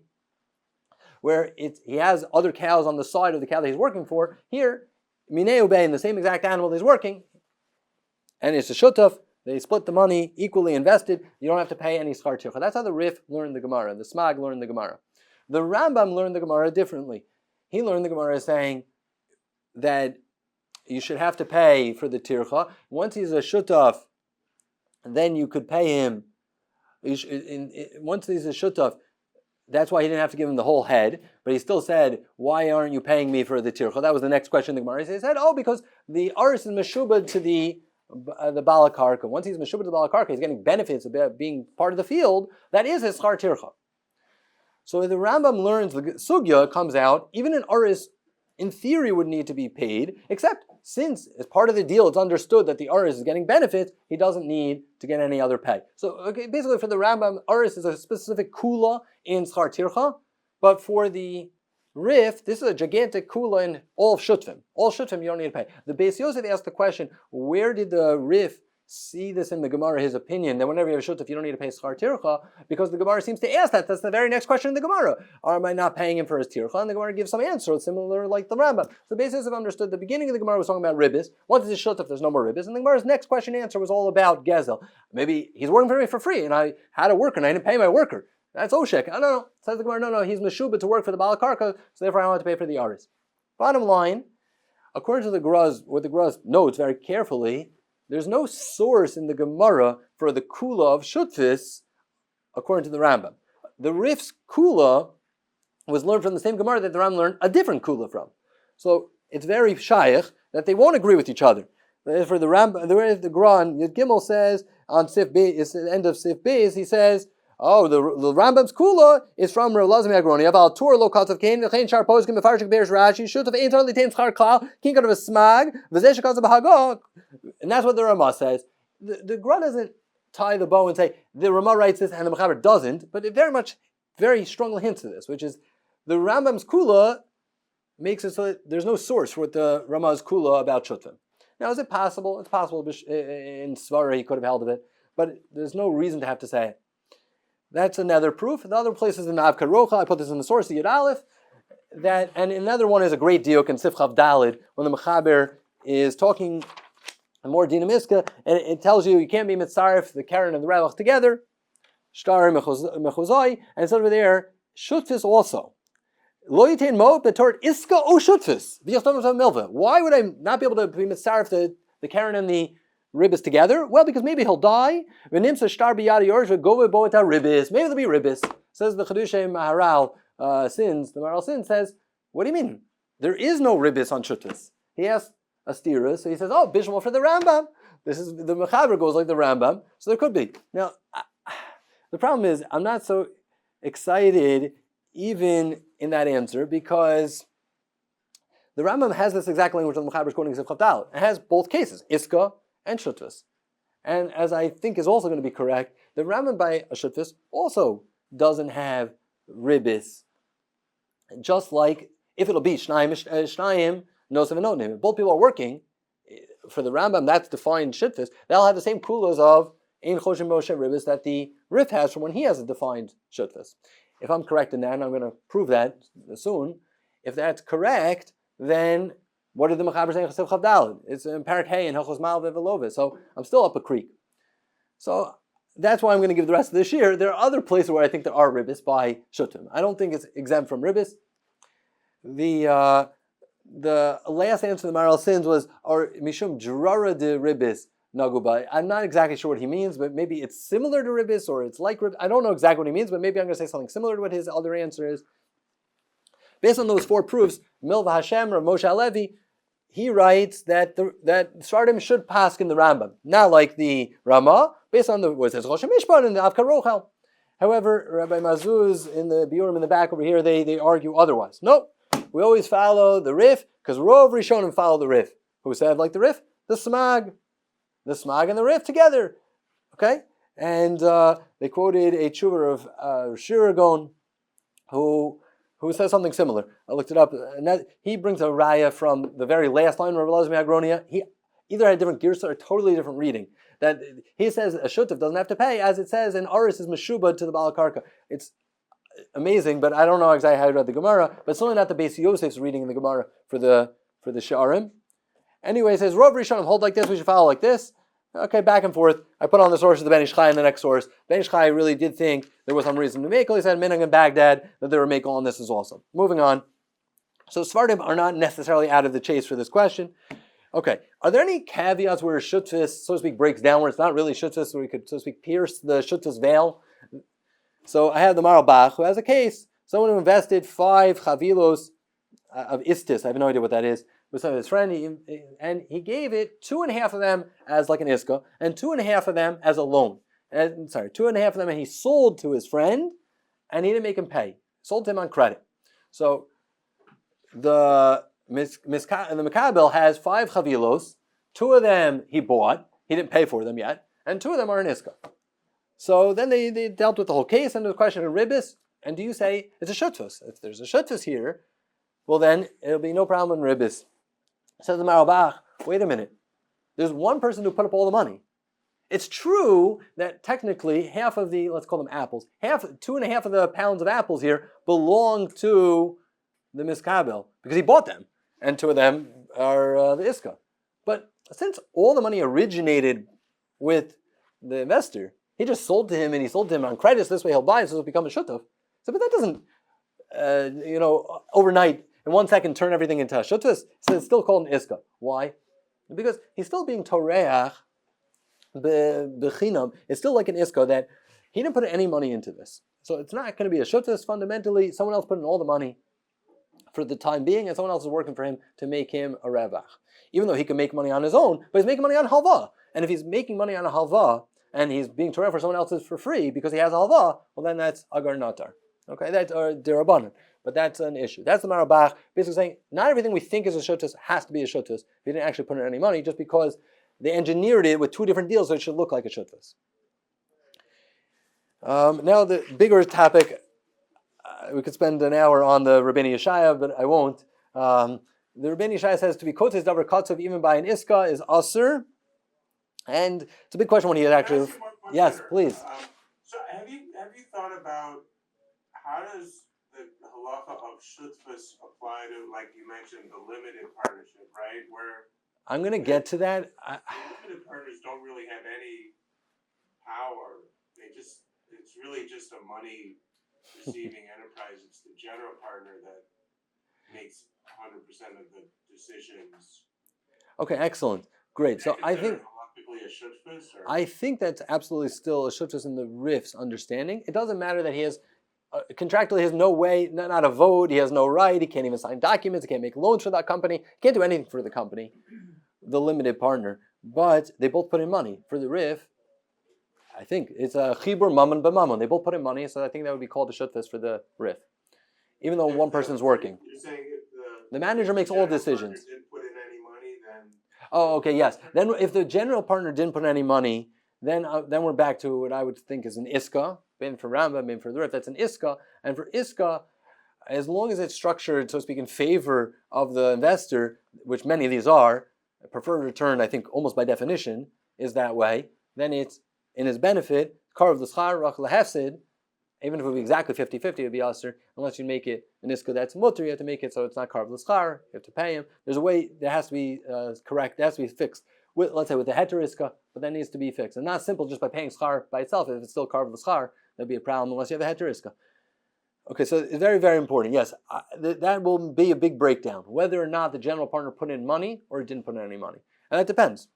where he has other cows on the side of the cow that he's working for. Here, minei ubei, in the same exact animal that he's working, and it's a shutaf. They split the money equally invested. You don't have to pay any schar tircha. That's how the Rif learned the Gemara. The Smag learned the Gemara. The Rambam learned the Gemara differently. He learned the Gemara saying that you should have to pay for the tircha. Once he's a shutaf, then you could pay him. Once he's a shutaf, that's why he didn't have to give him the whole head. But he still said, why aren't you paying me for the tircha? That was the next question the Gemara. He said, because the aris is meshubad to the balakarka. Once he's meshubad to the balakarka, he's getting benefits of being part of the field. That is his schar tircha. So the Rambam learns the sugya comes out, even an aris in theory would need to be paid, except since as part of the deal it's understood that the aris is getting benefits, he doesn't need to get any other pay. So basically for the Rambam, aris is a specific kula in schar tircha, but for the Rif, this is a gigantic kula in all of Shutfim. All Shutfim you don't need to pay. The Beis Yosef asked the question, where did the Rif see this in the Gemara, his opinion, that whenever you have a shutaf, you don't need to pay schar tircha, because the Gemara seems to ask that. That's the very next question in the Gemara. Or am I not paying him for his tircha? And the Gemara gives some answer, similar like the Rambam. So the Beis Yosef understood the beginning of the Gemara was talking about ribbis. Once it's a shutaf, there's no more ribbis. And the Gemara's next question answer was all about gezel. Maybe he's working for me for free, and I had a worker, and I didn't pay my worker. That's Oshek. No. Says the Gemara, no, he's Meshuba to work for the Balakarka, so therefore I don't have to pay for the Aris. Bottom line, according to the Graz, what the Graz notes very carefully, there's no source in the Gemara for the Kula of Shutfis, according to the Rambam. The Rif's Kula was learned from the same Gemara that the Rambam learned a different Kula from. So it's very shaykh that they won't agree with each other. For the Rambam, the Gran, Yud Gimel says, on Sif Beis, the end of Sif Beis, he says, the Rambam's Kula is from Rav Lazmi Agroni. Aval Tur lo Katav Kain V'chein Shar Poskim Mefarshik Be'er Rashi Shutav Ein Tar Litain Schar Klal King Katav Smag V'zeh Shekatzav B'Hagah. And that's what the Ramah says. The Gra doesn't tie the bow and say the Ramah writes this and the Mechaber doesn't, but it very strongly hints to this, which is the Rambam's Kula makes it so that there's no source for the Ramah's Kula about Shutfim. Now, is it possible? It's possible in Svara he could have held of it, but there's no reason to have to say it. That's another proof. The other place is in Av Karocha. I put this in the source, the Yud Aleph. And another one is a great diuk in Sif Chav Dalid, when the Mechaber is talking more dinamiska, and it tells you can't be mitzaref the Karen and the Ravach together. Shtar mechuzai, and it's over there shutfis also. Lo yitain mo betort iska o shutfis. Why would I not be able to be mitzaref the Karen and the ribbis together? Well, because maybe he'll die. Maybe there'll be ribbis. Says the Chedushay Maharal Sins. The Maharal Sins says, what do you mean? There is no ribbis on Shuttis. He asked a stira, so he says, Bishmal for the Rambam. This is the Mechaber goes like the Rambam, so there could be. Now, the problem is, I'm not so excited even in that answer, because the Rambam has this exact language that the Mechaber is quoting in Sifchat Daled. It has both cases, Iska and Shutvis. And as I think is also going to be correct, the Rambam by a Shutvis also doesn't have ribbis. Just like if it'll be Shnayim, Nosim and Notim. Both people are working. for the Rambam, that's defined shutfus. They'll have the same kulos of Ein Choshim Moshe Ribbis that the Rif has from when he has a defined shutfus. If I'm correct in that, and I'm going to prove that soon, if that's correct, then what did the Mechaber say in Chesiv Chavdalid? It's in Parak Hey and Hilchos Mal Vevelovis. So I'm still up a creek. So that's why I'm going to give the rest of this year. There are other places where I think there are ribbis by shutim. I don't think it's exempt from ribbis. The last answer to the Maral Sins was or mishum drara de ribbis naguba. I'm not exactly sure what he means, but maybe it's similar to ribbis or it's like ribbis. I don't know exactly what he means, but maybe I'm going to say something similar to what his other answer is. Based on those 4 proofs, Milva Hashem or Moshe Alevi, he writes that that Sardim should pass in the Rambam, not like the Ramah, based on what it says Rosh Mishpat and the Avka Rochel. However, Rabbi Mazuz in the Biurim in the back over here, they argue otherwise. No, we always follow the Rif because Rov Rishonim follow the Rif. Who said like the Rif? The Smag and the Rif together. Okay, and they quoted a tshuva of Shiragon who says something similar. I looked it up, and he brings a raya from the very last line of Rav Elazar Agronia. He either had a different girsa or a totally different reading. That he says a shutuf doesn't have to pay, as it says in Aris is meshubad to the Baal Karka. It's amazing, but I don't know exactly how he read the Gemara. But it's certainly not the Beis Yosef's reading in the Gemara for the Sha'arim. Anyway, it says Rav Rishonim hold like this, we should follow like this. Okay, back and forth. I put on the source of the Ben Ish Chai and the next source. Ben Ish Chai really did think there was some reason to make. He said Minhag in Baghdad that they were making on this as also. Moving on. So Svardim are not necessarily out of the chase for this question. Okay, are there any caveats where shutfus, so to speak, breaks down, where it's not really shutfus, where we could, so to speak, pierce the shutfus veil? So I have the Marabach, who has a case, someone who invested 5 chavilos of istis, I have no idea what that is, with some of his friend, and he gave it 2.5 of them as like an iska, and 2.5 of them as a loan. 2.5 of them, and he sold to his friend, and he didn't make him pay. Sold to him on credit. So the Mekabel has 5 chavilos, 2 of them he bought, he didn't pay for them yet, and 2 of them are an iska. So then they dealt with the whole case, and the question of ribbis, and do you say it's a shutfus? If there's a shutfus here, well then it'll be no problem in ribbis. Says the Marabach, wait a minute. There's one person who put up all the money. It's true that technically half of the, let's call them apples, 2.5 of the pounds of apples here belong to the Miskabel because he bought them, and 2 of them are the Iska. But since all the money originated with the investor, he just sold to him, and he sold to him on credit, so this way he'll buy it, so it'll become a shutuf. So, but that doesn't, overnight, in 1 second, turn everything into a shutfus. So it's still called an iska. Why? Because he's still being toreach bechinam. It's still like an iska that he didn't put any money into this. So it's not going to be a shutfus. Fundamentally, someone else put in all the money for the time being, and someone else is working for him to make him a revach. Even though he can make money on his own, but he's making money on halva. And if he's making money on a halva, and he's being toreh for someone else's for free because he has a halva, well then that's agar natar. Okay, that's derabanan. But that's an issue. That's the Marabach basically saying not everything we think is a shuttus has to be a shuttus. He didn't actually put in any money just because they engineered it with 2 different deals so it should look like a shuttus. Now the bigger topic, we could spend an hour on the Rabbeinu Yeshaya, but I won't. The Rabbeinu Yeshaya says to be kotes davar katzov even by an iska is asur, and it's a big question when he actually. Yes, please. So have you thought about how does the halacha of shutfus apply to, like you mentioned, the limited partnership, right? Where I'm going to get to that. The limited partners don't really have any power. It's really just a money receiving enterprise. It's the general partner that makes 100% of the decisions. Okay, excellent. Great. So I think a shutfus, I think that's absolutely still a shutfus in the Rif's understanding. It doesn't matter that he has contractually, he has no way, not a vote, he has no right, he can't even sign documents, he can't make loans for that company, he can't do anything for the company, the limited partner. But they both put in money. For the Rif, I think it's a chibur mammon b'mammon. They both put in money, so I think that would be called a shutfus for the Rif. Even though one person's working. You're saying the manager makes all decisions. Didn't put in any money, then. Oh, okay, yes. Then if the general partner didn't put in any money, then we're back to what I would think is an iska. Been for Rambam, been for the Rif, that's an iska. And for iska, as long as it's structured, so to speak, in favor of the investor, which many of these are, preferred return, I think almost by definition, is that way, then it's in his benefit, Karav L'Schar, Rach L'Hefsid, even if it would be exactly 50-50, it would be Aser, unless you make it an Iska that's Mutter, you have to make it so it's not Karav L'Schar, you have to pay him. There's a way that has to be correct, that has to be fixed. Let's say with the Heter Iska, but that needs to be fixed. And not simple just by paying Schar by itself. If it's still Karav L'Schar, that'd be a problem unless you have a Heter Iska. Okay, so it's very, very important. Yes, that will be a big breakdown, whether or not the general partner put in money or didn't put in any money. And that depends.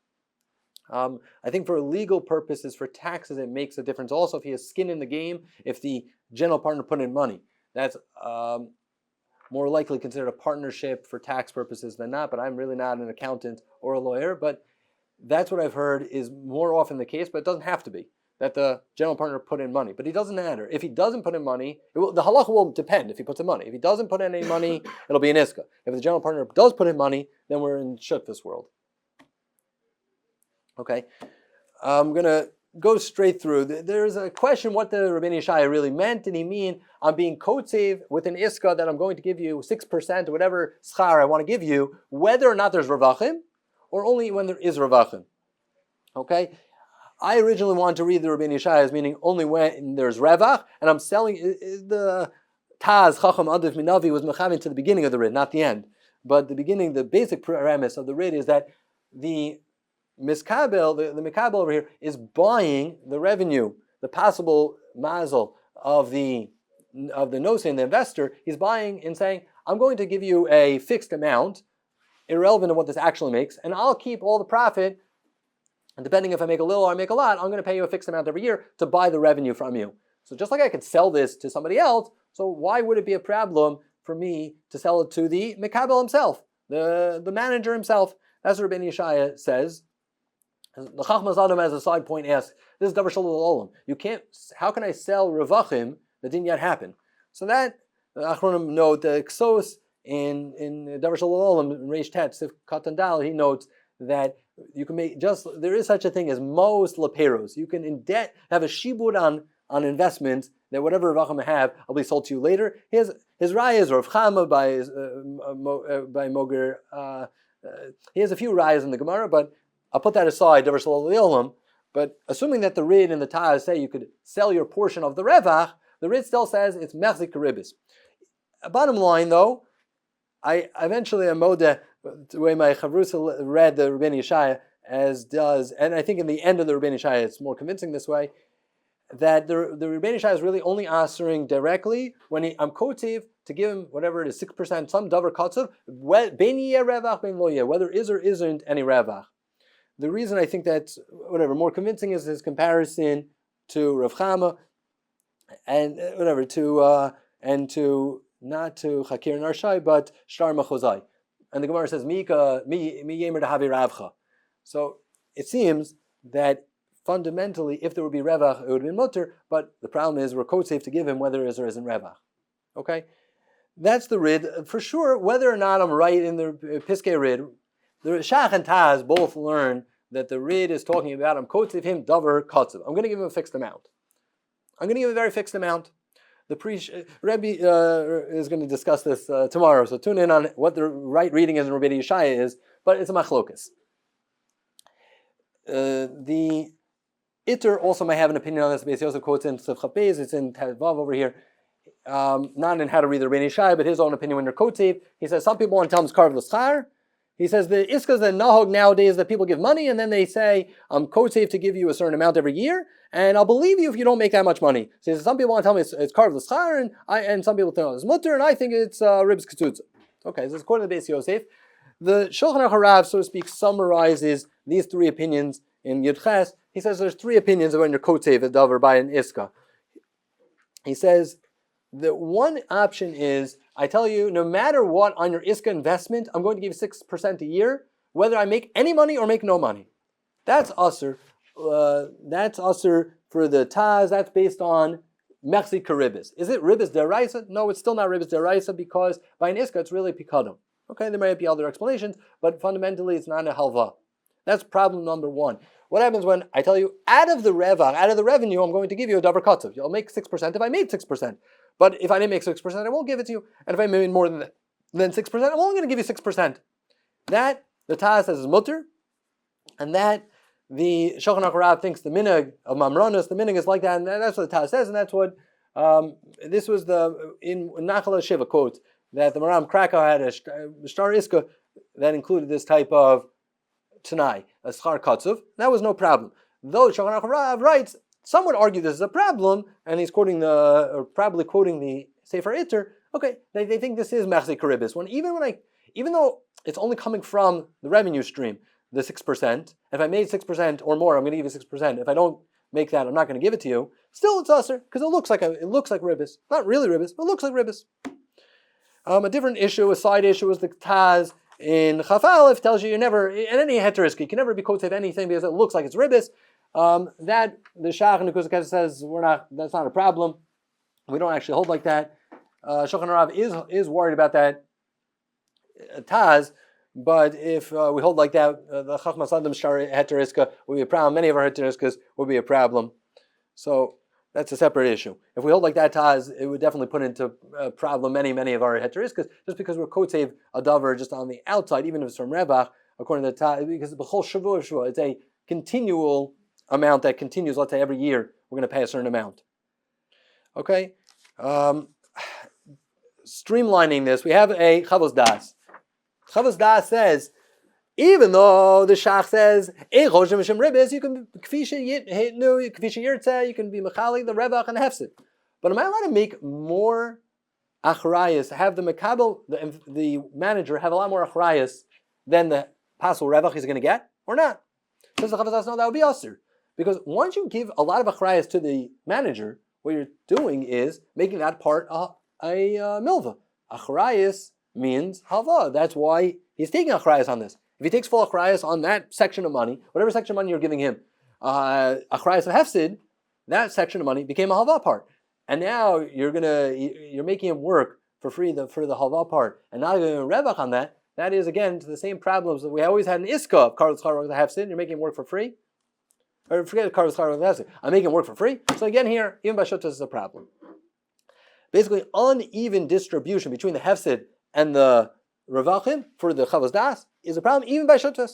I think for legal purposes, for taxes, it makes a difference. Also, if he has skin in the game, if the general partner put in money, that's more likely considered a partnership for tax purposes than not. But I'm really not an accountant or a lawyer. But that's what I've heard is more often the case, but it doesn't have to be, that the general partner put in money. But it doesn't matter. If he doesn't put in money, the halacha will depend if he puts in money. If he doesn't put in any money, it'll be an iska. If the general partner does put in money, then we're in shutfus world. Okay, I'm going to go straight through. There's a question what the Rabbeinu Yeshaya really meant. Did he mean I'm being kotzev with an iska that I'm going to give you 6% or whatever schar I want to give you, whether or not there's ravachim, or only when there is ravachim? Okay, I originally wanted to read the Rabbeinu Yeshaya as meaning only when there's revach, and I'm selling the Taz Chacham Adif Minavi was mechavin to the beginning of the rid, not the end. But the beginning, the basic premise of the rid is that the Miskabel, the Mikabel over here, is buying the revenue, the possible mazel of the nosin, the investor. He's buying and saying, I'm going to give you a fixed amount, irrelevant of what this actually makes, and I'll keep all the profit, and depending if I make a little or I make a lot, I'm going to pay you a fixed amount every year to buy the revenue from you. So just like I could sell this to somebody else, so why would it be a problem for me to sell it to the Mikabel himself, the manager himself? That's what Rabbeinu Yeshaya says. The Chachmas Adam, as a side point, asks, this is Davar Shalom Olam. You can't, how can I sell Revachim that didn't yet happen? So that, the Achronim note, the Ksos in Davar Shalom Olam, in Reish Tet, Sif Katan Dal, he notes that you can make there is such a thing as most leperos. You can in debt have a shibud on investments that whatever Revachim I have, will be sold to you later. His rayas or Rav Chama by Moger, he has a few rayas in the Gemara, but I'll put that aside, Davar Shalom Olam. But assuming that the Rid and the Taz say you could sell your portion of the Revach, the Rid still says it's Mechzik Karibis. Bottom line, though, I eventually am the way my Chavrusa read the Rabbeinu Yeshaya as does, and I think in the end of the Rabbeinu Yeshaya it's more convincing this way, that the Rabbeinu Yeshaya is really only answering directly when I'm kotiv to give him whatever it is, 6%, some davar katzav, whether is or isn't any revach. The reason I think that's more convincing is his comparison to Rav Chama and not to Chakir Narshai, but Shtar Machozai. And the Gemara says, Mi yemer dehavi Ravcha. So it seems that fundamentally, if there would be Revach, it would have been Mutter, but the problem is we're code safe to give him whether it is or isn't Revach. Okay? That's the Rid. For sure, whether or not I'm right in the Piskei Rid, the Shach and Taz both learn that the Rid is talking about, I'm kotzev him davar kotzev. I'm going to give him a fixed amount. I'm going to give him a very fixed amount. The Rebbe is going to discuss this tomorrow, so tune in on what the right reading is in Rabbeinu Yeshaya is, but it's a machlokas. The Itter also may have an opinion on this. Beis Yosef quotes in Sif Chapez, it's in Tavav over here, not in how to read the Rabbeinu Yeshaya, but his own opinion when they're kotzev. He says some people want to tell him it's Karv L'Schar. He says the iskas and nahog nowadays that people give money and then they say, I'm kotzev to give you a certain amount every year, and I'll believe you if you don't make that much money. So he says, some people want to tell me it's Karv L'Schar, and some people tell me it's mutter, and I think it's ribs ketutza. Okay, so it's according to the Beis Yosef. The Shulchan Aruch Harav, so to speak, summarizes these three opinions in Yud Ches. He says there's three opinions of when you're kotzev a davar by an iska. He says the one option is, I tell you, no matter what on your iska investment, I'm going to give you 6% a year, whether I make any money or make no money. That's usher. That's usher for the Taz. That's based on Mechzik Karibis. Is it Ribis Deraisa? No, it's still not Ribis Deraisa because by an iska it's really Pikadam. Okay, there might be other explanations, but fundamentally it's not a halva. That's problem number one. What happens when I tell you, out of the revenue, I'm going to give you a davar katzav. You'll make 6% if I made 6%. But if I didn't make 6%, I won't give it to you. And if I made more than 6%, I'm only going to give you 6%. That the Taz says is mutter, and that the Shulchan Aruch Rav thinks the minhag of Mamronos, the minhag is like that, and that's what the Taz says, and that's what this was in Nachal Shiva quote that the Maram Krakow had a Shtar Iska that included this type of Tanai, a Schar Katsuv. That was no problem. Though Shulchan Aruch Rav writes, some would argue this is a problem, and he's probably quoting the Sefer Itter. Okay, they think this is Machzik Karibis. Even though it's only coming from the revenue stream, the 6%. If I made 6% or more, I'm going to give you 6%. If I don't make that, I'm not going to give it to you. Still, it's usher because it looks like ribis. Not really ribis, but it looks like ribis. A different issue, a side issue, is the Taz in Chaf Aleph tells you never, in any heterisk, you can never be quoted anything because it looks like it's ribis. That the Shach and the Kuzak says that's not a problem. We don't actually hold like that. Shulchan Aruch is worried about that Taz, but if we hold like that, the Chachmas Adam Shar heteriska will be a problem. Many of our heteriskas will be a problem. So that's a separate issue. If we hold like that Taz, it would definitely put into problem many of our heteriskas, just because we're kotev a davar just on the outside, even if it's from Rebach, according to the Taz, because the whole shavua, it's a continual amount that continues. Let's say every year we're going to pay a certain amount. Okay, streamlining this, we have a Chavos Das. Chavos Das says, even though the Shach says, you can you can be Mechali, the Rebach, and the Hefsid. But am I allowed to make more achrayas, have the Mekabel, the manager, have a lot more achrayas than the Pasal Rebach he's going to get, or not? Says the Chavos Das, no, that would be Asr. Because once you give a lot of achrayas to the manager, what you're doing is making that part a milva. Achrayas means halva. That's why he's taking achrayas on this. If he takes full achrayas on that section of money, whatever section of money you're giving him, achrayas of hefsid, that section of money became a halva part. And now you're making him work for free for the halva part, and not going to rebach on that. That is again to the same problems that we always had in Iska of Karl Tzchar the hefsid. You're making him work for free. Or forget Karl Tzchar the hefsid. I'm making him work for free. So again here, even by Shutas is a problem. Basically, uneven distribution between the hefsid and the Ravachim for the Chavos Das is a problem even by Shutas.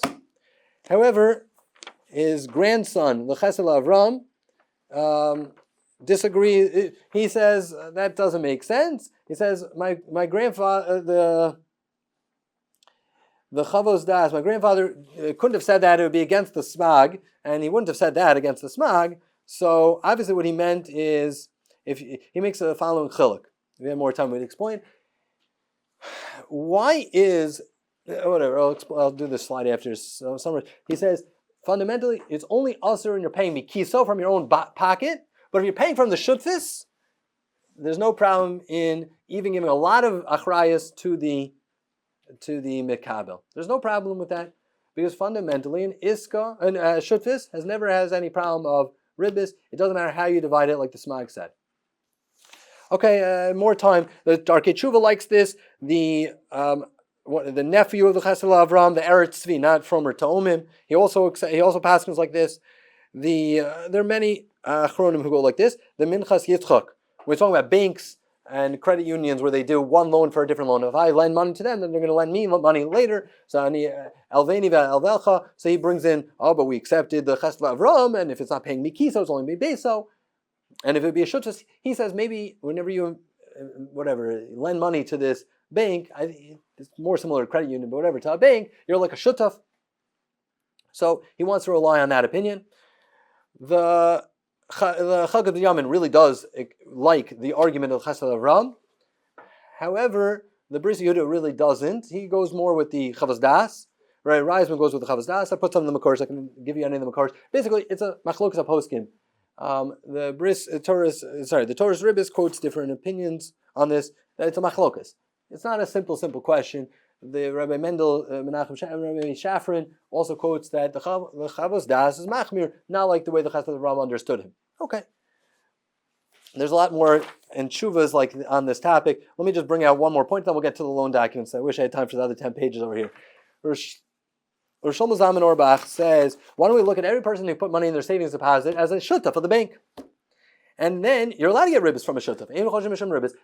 However, his grandson, the Chesed Avram, disagrees. He says that doesn't make sense. He says my grandfather, the Chavos Das, my grandfather couldn't have said that. It would be against the smag, and he wouldn't have said that against the smag. So obviously, what he meant is if he makes the following chiluk. If we have more time, we'd explain. Why is whatever? I'll do this slide after summary. He says fundamentally, it's only usher and you're paying me kiso from your own pocket. But if you're paying from the shutfis, there's no problem in even giving a lot of achrayas to the mikabel. There's no problem with that because fundamentally, an iska and shutfis has any problem of ribis. It doesn't matter how you divide it, like the Smag said. Okay, more time. The Darkei Tshuva likes this. The nephew of the Chesed Avram, the Eretz Tzvi, not from Ta'omim. He also passes like this. There are many achronim who go like this. The Minchas Yitzchak. We're talking about banks and credit unions where they do one loan for a different loan. If I lend money to them, then they're going to lend me money later. So Elveni Elvelcha. So he brings in, but we accepted the Chesed Avram, and if it's not paying me kiso, it's only me beso. And if it be a shutas, he says maybe whenever you, lend money to this bank, it's more similar to credit union, but whatever, to a bank, you're like a shutaf. So he wants to rely on that opinion. The Chagad Yamin really does like the argument of Chesed Avram. However, the Bris Yehuda really doesn't. He goes more with the Chavos Das. Right, Reisman goes with the Chavos Das. I put some in the Makars. I can give you any of the Makars. Basically, it's a machlokas poskim. The Torah's Ribbis quotes different opinions on this. That it's a machlokas. It's not a simple question. The Rabbi Mendel Menachem Rabbi Shafrin also quotes that the Chavos Das is machmir, not like the way the Chesed Avram understood him. Okay. There's a lot more in tshuvas like on this topic. Let me just bring out one more point, then we'll get to the loan documents. I wish I had time for the other 10 pages over here. Rosh Zalman Auerbach says, why don't we look at every person who put money in their savings deposit as a shutaf for the bank? And then you're allowed to get ribbis from a shutaf.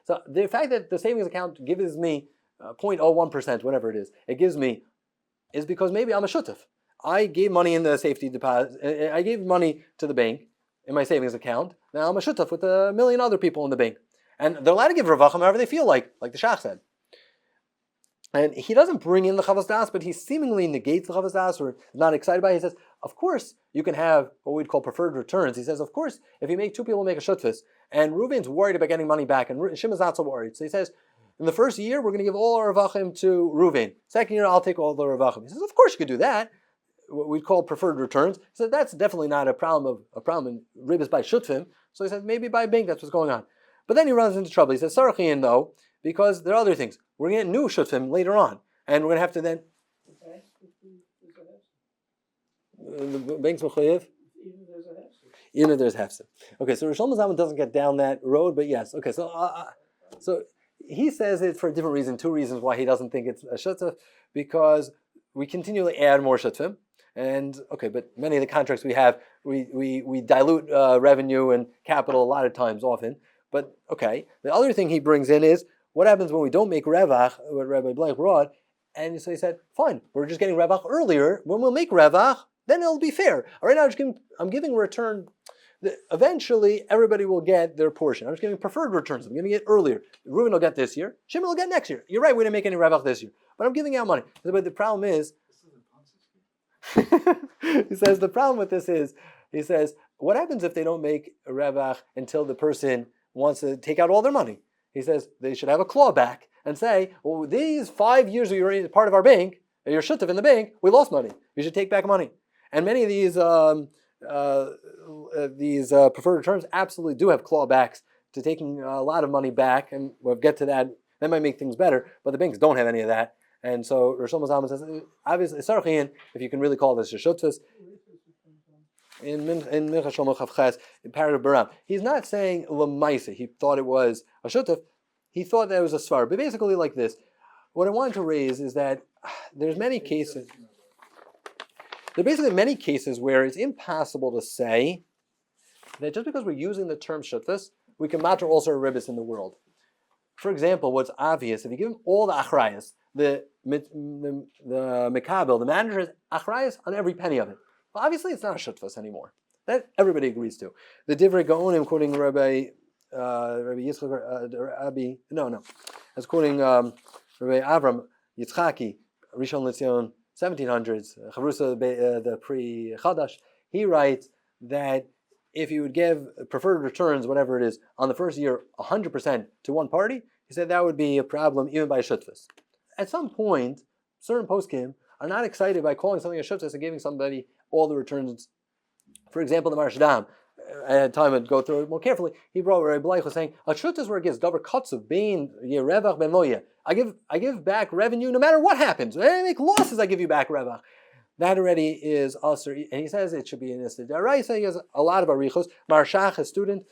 So the fact that the savings account gives me 0.01%, whatever it is, it gives me is because maybe I'm a shutef. I gave money in the safety deposit. I gave money to the bank in my savings account. Now I'm a shutef with 1 million other people in the bank. And they're allowed to give revachim however they feel like the Shach said. And he doesn't bring in the chavas das, but he seemingly negates the chavas das or is not excited by it. He says, of course, you can have what we'd call preferred returns. He says, of course, if you make two people make a shutfis, and Reuven's worried about getting money back, and Shimon's not so worried. So he says, in the first year, we're going to give all our revachim to Reuven. Second year, I'll take all the revachim. He says, of course you could do that. What we'd call preferred returns. He said, that's definitely not a problem in ribbis by shutfim. So he says, maybe by bank, that's what's going on. But then he runs into trouble. He says, Sarachian, though, because there are other things. We're going to get new shutfim later on. And we're going to have to then... The bank's mechayev? Even if there's hefsed. Okay, so Rosh Hashanah doesn't get down that road, but yes. Okay, so he says it for a different reason. Two reasons why he doesn't think it's a shutf, because we continually add more shutfim. And okay, but many of the contracts we have, we dilute revenue and capital a lot of times, often. But okay, the other thing he brings in is what happens when we don't make revach, what Rabbi Blake brought. And so he said, fine, we're just getting revach earlier. When we'll make revach, then it'll be fair. Right now, I'm giving a return. Eventually, everybody will get their portion. I'm just giving preferred returns. I'm giving it earlier. Reuven will get this year. Shimon will get next year. You're right, we didn't make any revach this year. But I'm giving out money. But the problem is, he says, the problem with this is, he says, what happens if they don't make a revach until the person wants to take out all their money? He says, they should have a clawback and say, well, these 5 years where you're part of our bank, you're shutef in the bank, we lost money. You should take back money. And many of these preferred returns absolutely do have clawbacks to taking a lot of money back, and we'll get to that. That might make things better, but the banks don't have any of that. And so Rosh Hashanah says, obviously, Sarchian, if you can really call this a shutfus, in Mincha Shlomo Chavches, in Paragraph Baram, he's not saying Lamaisa, he thought it was a shutuf, he thought that it was a svar. But basically like this, what I wanted to raise is that there are basically many cases where it's impossible to say that just because we're using the term shutfus, we can matter also a ribbis in the world. For example, what's obvious, if you give him all the achrayas, the mekabel, the manager has achrayas on every penny of it. Well, obviously it's not a shutfus anymore. That everybody agrees to. The Divrei Gaonim, quoting Rabbi Yitzchak, as quoting Rabbi Avram Yitzchaki, Rishon LeZion, 1700s, Chavrusa, the pre-Chadash, he writes that if you would give preferred returns, whatever it is, on the first year 100% to one party, he said that would be a problem even by a shutfus. At some point, certain poskim are not excited by calling something a shutfus and giving somebody all the returns. For example, the Marshdam, I had time to go through it more carefully. He brought Rabbi Bleich was saying, a shutfus where it gives davar katsuv bein yerevach ben loya. I give back revenue no matter what happens. When I make losses, I give you back revach. That already is also, and he says it should be an Issa Daraisa. He has a lot of arichos. Marshach, a student,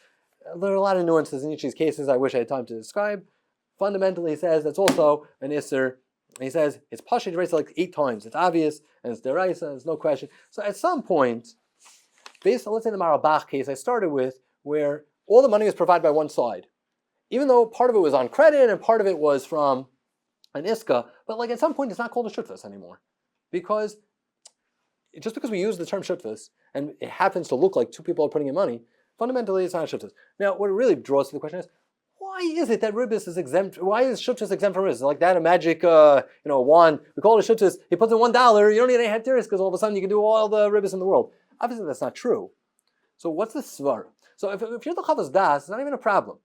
there are a lot of nuances in each of these cases I wish I had time to describe. Fundamentally, he says that's also an Isser. He says it's Pasha Daraisa like 8 times. It's obvious, and it's Daraisa, there's no question. So at some point, based on, let's say, the Marabach case I started with, where all the money was provided by one side, even though part of it was on credit and part of it was from an Iska, but like at some point it's not called a Shutfus anymore. Because just because we use the term shutfus and it happens to look like two people are putting in money, fundamentally it's not a shutfus. Now, what it really draws to the question is, why is it that ribbis is exempt? Why is shutfus exempt from ribbis? Like that, a magic, wand. We call it a shutfus. He puts in $1. You don't need any hatiris because all of a sudden you can do all the ribbis in the world. Obviously, that's not true. So, what's the svar? So, if you're the chavas das, it's not even a problem,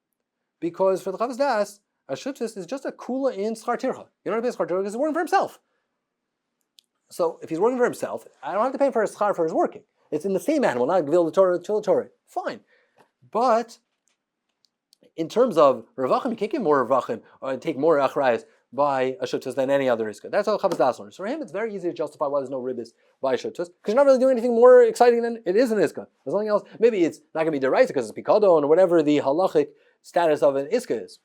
because for the chavas das, a shutfus is just a kula in schar tircha. You don't have to pay schar tircha because he's working for himself. So if he's working for himself, I don't have to pay for his schar for his working. It's in the same animal, not gvil the Torah. Fine. But in terms of revachim, you can't give more revachim or take more achrayas by a shutfus than any other iska. That's how chavas das learns. So for him, it's very easy to justify why there's no ribbis by a shutfus, because you're not really doing anything more exciting than it is an iska. There's something else. Maybe it's not going to be deraisa because it's pikadon or whatever the halachic status of an iska is.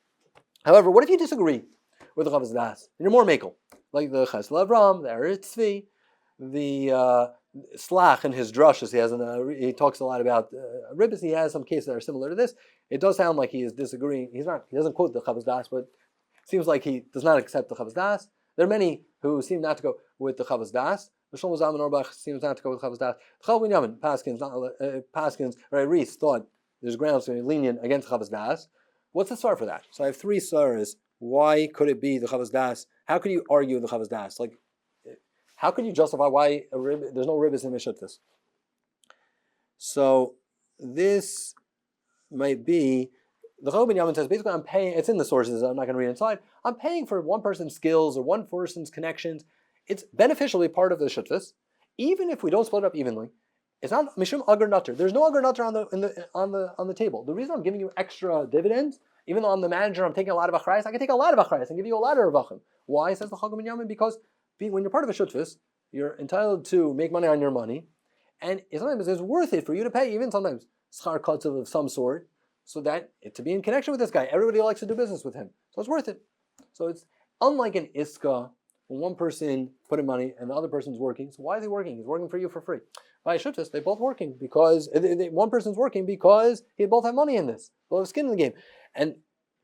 However, what if you disagree with the chavas das and you're more makel? Like the Chesed Avram, the RIETS, the Slach in his drushes, he talks a lot about ribbis. He has some cases that are similar to this. It does sound like he is disagreeing. He doesn't quote the Chavas Das, but it seems like he does not accept the Chavas Das. There are many who seem not to go with the Chavas Das. The Shlomo Zalman Auerbach seems not to go with Chavas Das. Chol Binyamin, Paskins, right? RIETS thought there's grounds to be lenient against Chavas Das. What's the svar for that? So I have three svaras. Why could it be the Chavas Das? How could you argue the Chavas Das? Like, how could you justify why there's no ribbis in Meshuttas? So this might be, the Chol Binyamin says, basically I'm paying, it's in the sources, I'm not going to read it inside, I'm paying for one person's skills or one person's connections. It's beneficially part of the Shuttas, even if we don't split it up evenly. It's not Mishum Agar Nutter. There's no Agar Nutter on the table. The reason I'm giving you extra dividends, even though I'm the manager, I'm taking a lot of achrayas, I can take a lot of achrayas and give you a lot of revachim. Why, says the Chol Binyamin? Because when you're part of a Shuttas, you're entitled to make money on your money, and sometimes it's worth it for you to pay, even sometimes schar kotzav of some sort, so that to be in connection with this guy. Everybody likes to do business with him, so it's worth it. So it's unlike an iska, when one person put in money and the other person's working. So why is he working? He's working for you for free. By Shuttas, they're both working because one person's working because they both have money in this, both have skin in the game, and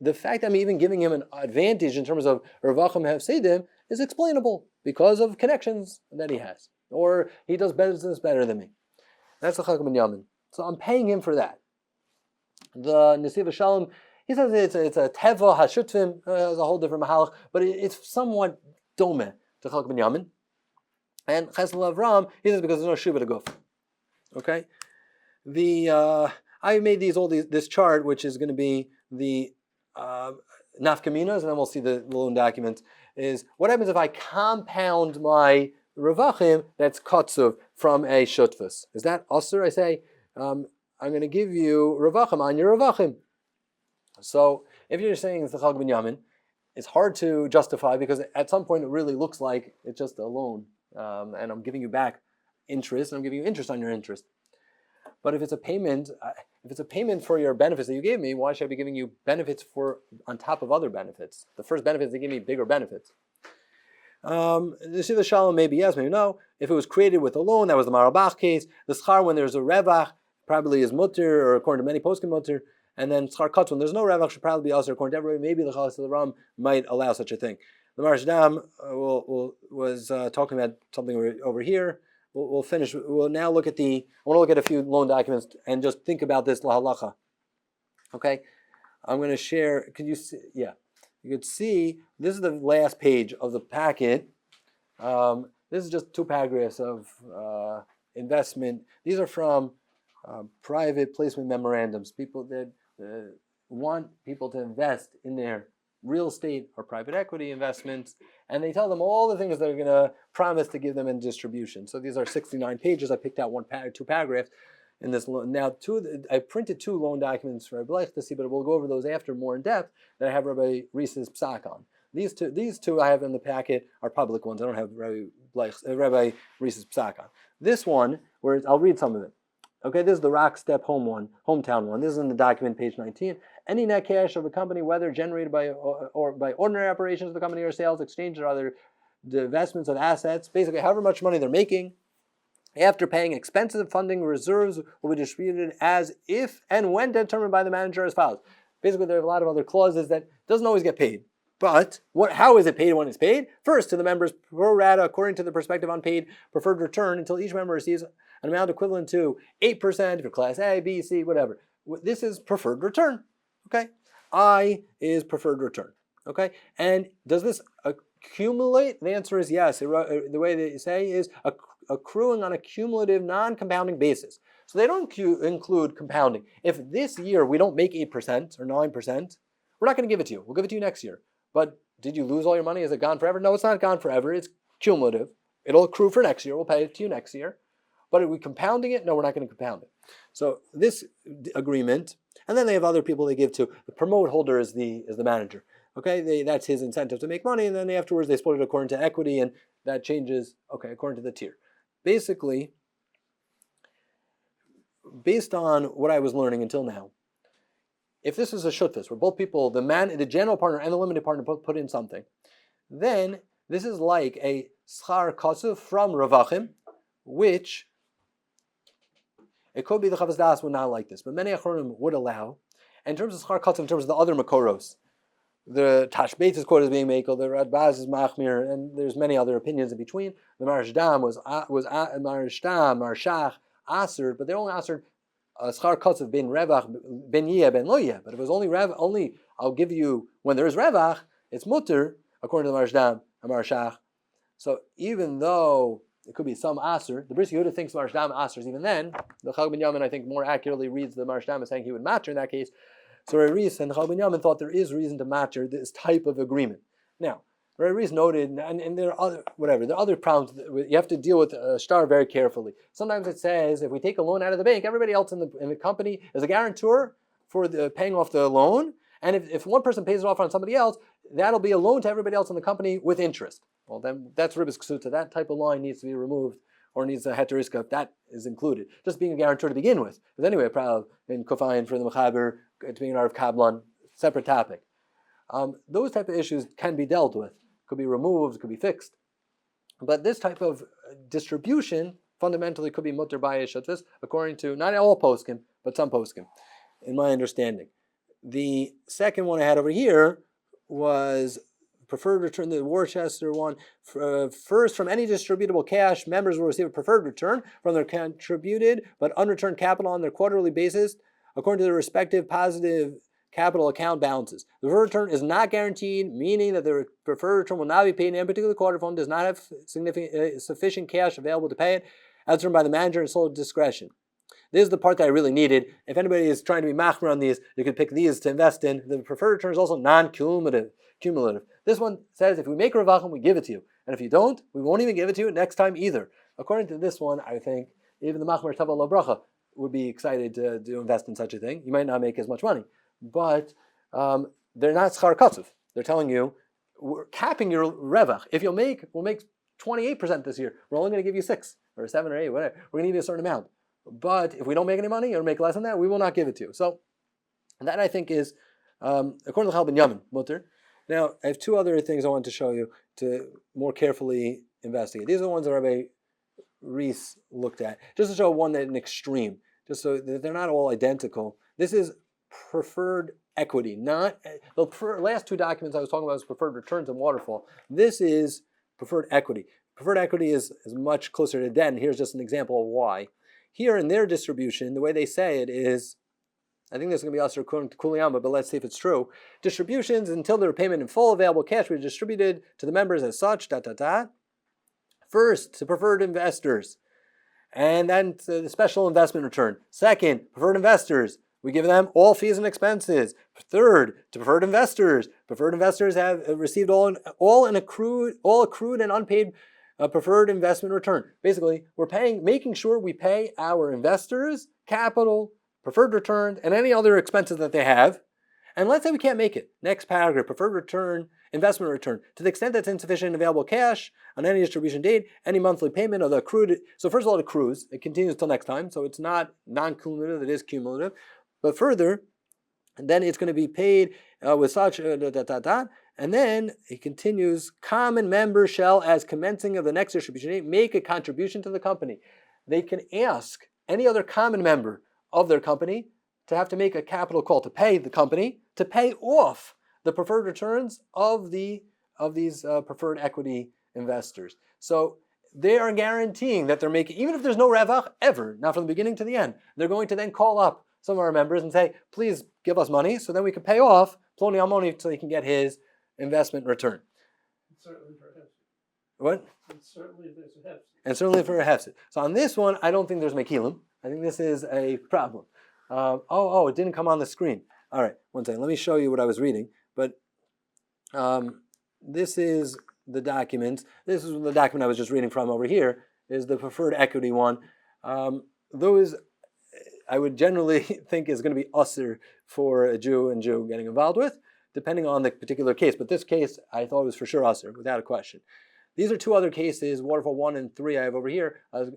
the fact that I'm even giving him an advantage in terms of revachim hefsedim is explainable because of connections that he has, or he does business better than me. That's the Chol Binyamin. So I'm paying him for that. The Nesiv Shalom, he says it's a teva hashutvim, it's a whole different mahalach, but it's somewhat dome to Chol Binyamin. And Chesed Avram, he says because there's no shiva to go. Okay, I made this chart, which is going to be the nafkaminas, and then we'll see the loan documents. Is what happens if I compound my revachim that's kotzuv from a shutfus? Is that asur? I say I'm going to give you revachim on your revachim. So if you're saying it's the Chol Binyamin, it's hard to justify because at some point it really looks like it's just a loan, and I'm giving you back interest, and I'm giving you interest on your interest. But if it's a payment for your benefits that you gave me, why should I be giving you benefits on top of other benefits? The first benefits, they give me bigger benefits. You see the shalom, maybe yes, maybe no. If it was created with a loan, that was the Marabach case. The schar, when there's a revach, probably is mutter, or according to many poskim mutter. And then schar kotz, when there's no revach, should probably be also according to everybody. Maybe the Chalasis of the Ram might allow such a thing. The Marshdam was talking about something over here. We'll finish. We'll now look at I want to look at a few loan documents and just think about this lahalacha. Okay, I'm going to share. Can you see? Yeah, you could see. This is the last page of the packet. This is just 2 paragraphs of investment. These are from private placement memorandums. People that want people to invest in their real estate or private equity investments, and they tell them all the things they're going to promise to give them in distribution. So these are 69 pages. I picked out 2 paragraphs in this. Now, I printed 2 loan documents for Rabbi Leich to see, but we'll go over those after more in depth. That I have Rabbi Reese's psak on. These two I have in the packet are public ones. I don't have Rabbi Reese's psak on. This one, I'll read some of it. Okay, this is the Rock Step hometown one. This is in the document, page 19. Any net cash of the company, whether generated by ordinary operations of the company or sales, exchange, or other divestments of assets, basically however much money they're making, after paying expenses of funding, reserves will be distributed as if and when determined by the manager as follows. Basically, there are a lot of other clauses that doesn't always get paid. But how is it paid when it's paid? First, to the members pro rata, according to the prospective unpaid preferred return, until each member receives an amount equivalent to 8% for class A, B, C, whatever. This is preferred return. Okay, I is preferred return. Okay, and does this accumulate? The answer is yes. The way they say is accruing on a cumulative, non-compounding basis. So they don't include compounding. If this year we don't make 8% or 9%, we're not going to give it to you. We'll give it to you next year. But did you lose all your money? Is it gone forever? No, it's not gone forever. It's cumulative. It'll accrue for next year. We'll pay it to you next year. But are we compounding it? No, we're not going to compound it. So this agreement, and then they have other people they give to. The promote holder is the manager. Okay, that's his incentive to make money, and then afterwards they split it according to equity, and that changes, according to the tier. Basically, based on what I was learning until now, if this is a shutfus, where both people, the general partner and the limited partner put in something, then this is like a schar kosuf from Ravachim, which it could be the Chavas Das would not like this, but many Achronim would allow. In terms of schar kosuf, in terms of the other makoros, The Tashbet's quote is being Mekel, the Radbaz is Machmir, and there's many other opinions in between. The Marishdam was Marshach, Aser, but they're only Aser Schar Kotzev ben Revach, ben Yeh, ben Loyeh. But if it was only I'll give you when there is Revach, it's Mutter, according to the Marishdam and Marshach. So even though it could be some Aser, the Bris Yehuda thinks Marishdam Aser is even then. The Chag ben Yamin, I think, more accurately reads the Marishdam as saying he would match in that case. So Rav Reis and Chag ben Yamin thought there is reason to match this type of agreement. Now, Rav Reis noted, and there are other problems. You have to deal with shtar very carefully. Sometimes it says if we take a loan out of the bank, everybody else in the company is a guarantor for the paying off the loan, and if one person pays it off on somebody else, that'll be a loan to everybody else in the company with interest. Well, then that's Ribbis Ksuta. That type of line needs to be removed, or needs a heteriska if that is included. Just being a guarantor to begin with. Because anyway, a problem in Kofayin for the Mechaber, to being an Arv Kablan, separate topic. Those type of issues can be dealt with. Could be removed, could be fixed. But this type of distribution fundamentally could be mutter b'yeshatzis, according to not all poskim, but some poskim, in my understanding. The second one I had over here was preferred return, the Worcester one. First, from any distributable cash, members will receive a preferred return from their contributed but unreturned capital on their quarterly basis, according to their respective positive capital account balances. The preferred return is not guaranteed, meaning that the preferred return will not be paid in any particular quarter if one does not have sufficient cash available to pay it, as determined by the manager in sole discretion. This is the part that I really needed. If anybody is trying to be machmer on these, you could pick these to invest in. The preferred return is also non-cumulative. This one says if we make revachim, we give it to you. And if you don't, we won't even give it to you next time either. According to this one, I think even the machmer tava la bracha would be excited to invest in such a thing. You might not make as much money. But they're not schar katsuv. They're telling you, we're capping your revach. If we'll make 28% this year, we're only going to give you 6 or 7 or 8, whatever. We're going to give you a certain amount. But if we don't make any money or make less than that, we will not give it to you. So that I think is, according to Chal ben Yamin, mutter. Now, I have 2 other things I want to show you to more carefully investigate. These are the ones that Rabbi Reis looked at, just to show one that an extreme, just so that they're not all identical. This is preferred equity, not the last 2 documents I was talking about was preferred returns and Waterfall. This is preferred equity. Preferred equity is much closer to debt, and here's just an example of why. Here in their distribution, the way they say it is, I think this is going to be also according to Kuliyama, but let's see if it's true. Distributions until the repayment in full available cash will be distributed to the members as such, First, to preferred investors, and then to the special investment return. Second, preferred investors, we give them all fees and expenses. Third, to preferred investors have received all accrued and unpaid preferred investment return. Basically, we're making sure we pay our investors capital, preferred return, and any other expenses that they have. And let's say we can't make it. Next paragraph, preferred return, investment return. To the extent that's insufficient available cash on any distribution date, any monthly payment of the accrued. So first of all, it accrues. It continues till next time. So it's not non-cumulative, it is cumulative. But further, then it's going to be paid with such, and then it continues, common members shall, as commencing of the next distribution date, make a contribution to the company. They can ask any other common member of their company to have to make a capital call to pay the company, to pay off the preferred returns of these preferred equity investors. So they are guaranteeing that they're making, even if there's no revach ever, not from the beginning to the end, they're going to then call up some of our members and say, please give us money so then we can pay off Ploni Almoni so he can get his investment return. Certainly for a hefset. What? And certainly there's a hefset. And certainly for a hefset. So on this one, I don't think there's mekilim. I think this is a problem. It didn't come on the screen. All right, one second. Let me show you what I was reading. But this is the document. This is the document I was just reading from over here, is the preferred equity one. Those I would generally think is going to be usser for a Jew and Jew getting involved with, depending on the particular case. But this case, I thought was for sure usser, without a question. These are 2 other cases, Waterfall 1 and 3 I have over here. It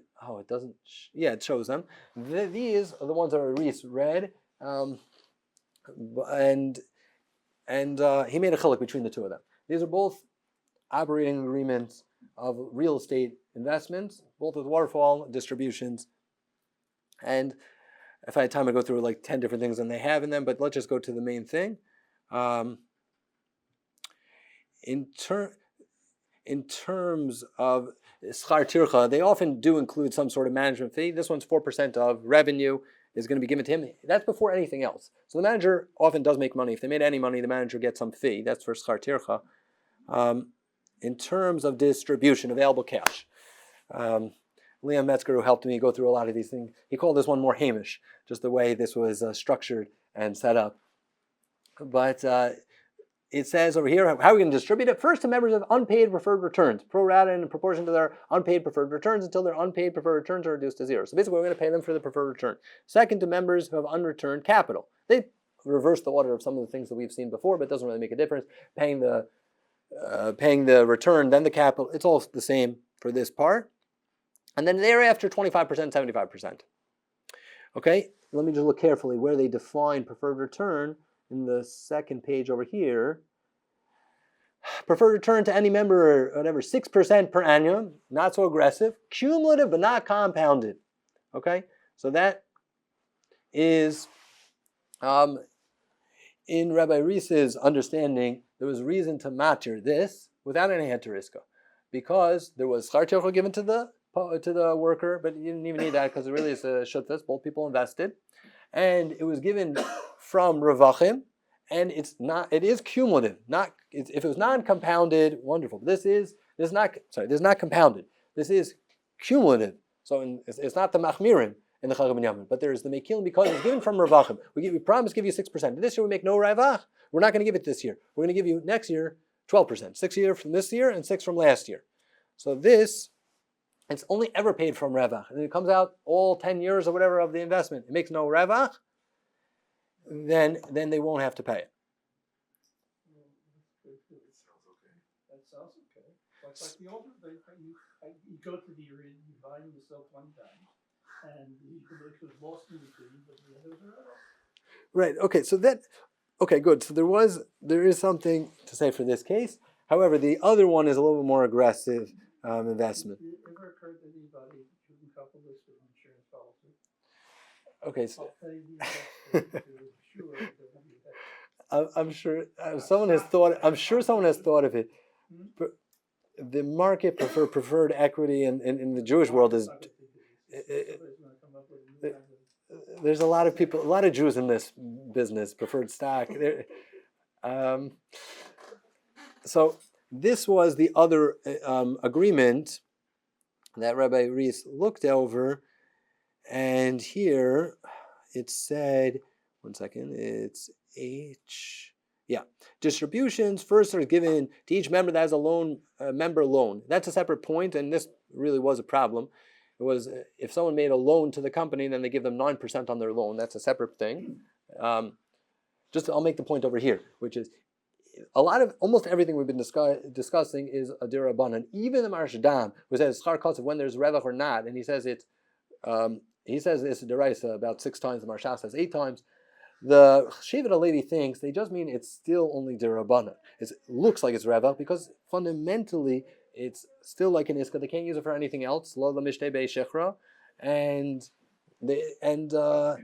doesn't, it shows them. These are the ones that are Reis read. And he made a chiluk between the 2 of them. These are both operating agreements of real estate investments, both with Waterfall distributions. And if I had time, I'd go through like 10 different things and they have in them, but let's just go to the main thing. in terms of schar tircha, they often do include some sort of management fee. This one's 4% of revenue is going to be given to him. That's before anything else. So the manager often does make money. If they made any money, the manager gets some fee. That's for schar tircha. In terms of distribution, available cash. Liam Metzger, who helped me go through a lot of these things, he called this one more Hamish, just the way this was structured and set up. But it says over here, how are we going to distribute it? First, to members of unpaid preferred returns, pro rata in proportion to their unpaid preferred returns until their unpaid preferred returns are reduced to zero. So basically, we're going to pay them for the preferred return. Second, to members who have unreturned capital. They reverse the order of some of the things that we've seen before, but it doesn't really make a difference. Paying the return, then the capital, it's all the same for this part. And then thereafter, 25%, 75%. Okay, let me just look carefully where they define preferred return. In the second page over here, preferred return to any member, whatever, 6% per annum, not so aggressive, cumulative but not compounded. Okay, so that is, in Rabbi Rees's understanding, there was reason to matir this without any heteriska, because there was schar tircha given to the worker, but you didn't even need that because it really is a shuttas. Both people invested, and it was given from Ravachim, and it is cumulative. If it was non-compounded, wonderful. This is not compounded. This is cumulative. So it's not the machmirim in the Chagam Yamin, but there is the mekilim because it's given from Ravachim. We promise to give you 6%. This year we make no ravach. We're not going to give it this year. We're going to give you next year 12%. 6 years from this year and 6 from last year. So this, it's only ever paid from ravach. And it comes out all 10 years or whatever of the investment. It makes no ravach. Then they won't have to pay it. That sounds okay. Like the older, you go to the area, you buy yourself one time, and you can look at lost in between, but the others are out. Right. Okay. So okay, good. So there is something to say for this case. However, the other one is a little bit more aggressive investment. Did it ever occur to anybody to couple this with an insurance policy? Okay. So I'll tell you the I'm sure someone has thought. I'm sure someone has thought of it. The market for preferred equity in the Jewish world is. There's a lot of people, a lot of Jews in this business, preferred stock. So this was the other agreement that Rabbi Rees looked over, and here it said, one second, it's H. Yeah, distributions first are given to each member that has a member loan. That's a separate point, and this really was a problem. It was if someone made a loan to the company, then they give them 9% on their loan. That's a separate thing. I'll make the point over here, which is almost everything we've been discussing is a dirabanan. Even the Marshadam, who says schar kosef when there's revach or not, and he says it's deraisa about 6 times. The Marsha says 8 times. The Shevet HaLevi thinks they just mean it's still only dirabanan. It looks like it's revach because fundamentally it's still like an iska. They can't use it for anything else. Lo l'mishtei be'shechra, and there are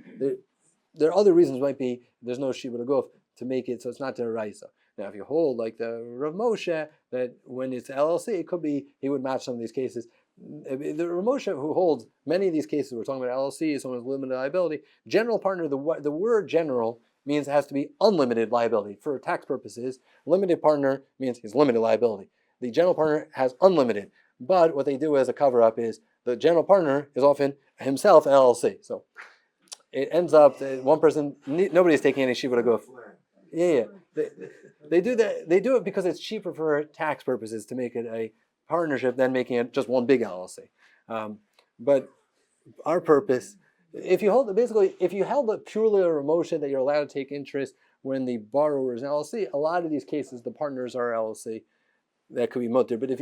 other reasons. Might be there's no shiva l'guf to make it so it's not deraisa. Now, if you hold like the Rav Moshe that when it's LLC, it could be he would match some of these cases. The Rav Moshe who holds many of these cases, we're talking about LLC, someone with limited liability. General partner, the word general means it has to be unlimited liability for tax purposes. Limited partner means he's limited liability. The general partner has unlimited, but what they do as a cover-up is the general partner is often himself an LLC. So it ends up that one person, nobody's taking any shiva l'guf. Yeah. They do that. They do it because it's cheaper for tax purposes to make it a partnership than making it just one big LLC. But our purpose, if you held it purely a Ramosha that you're allowed to take interest when the borrower is an LLC, a lot of these cases the partners are LLC. That could be mutter. But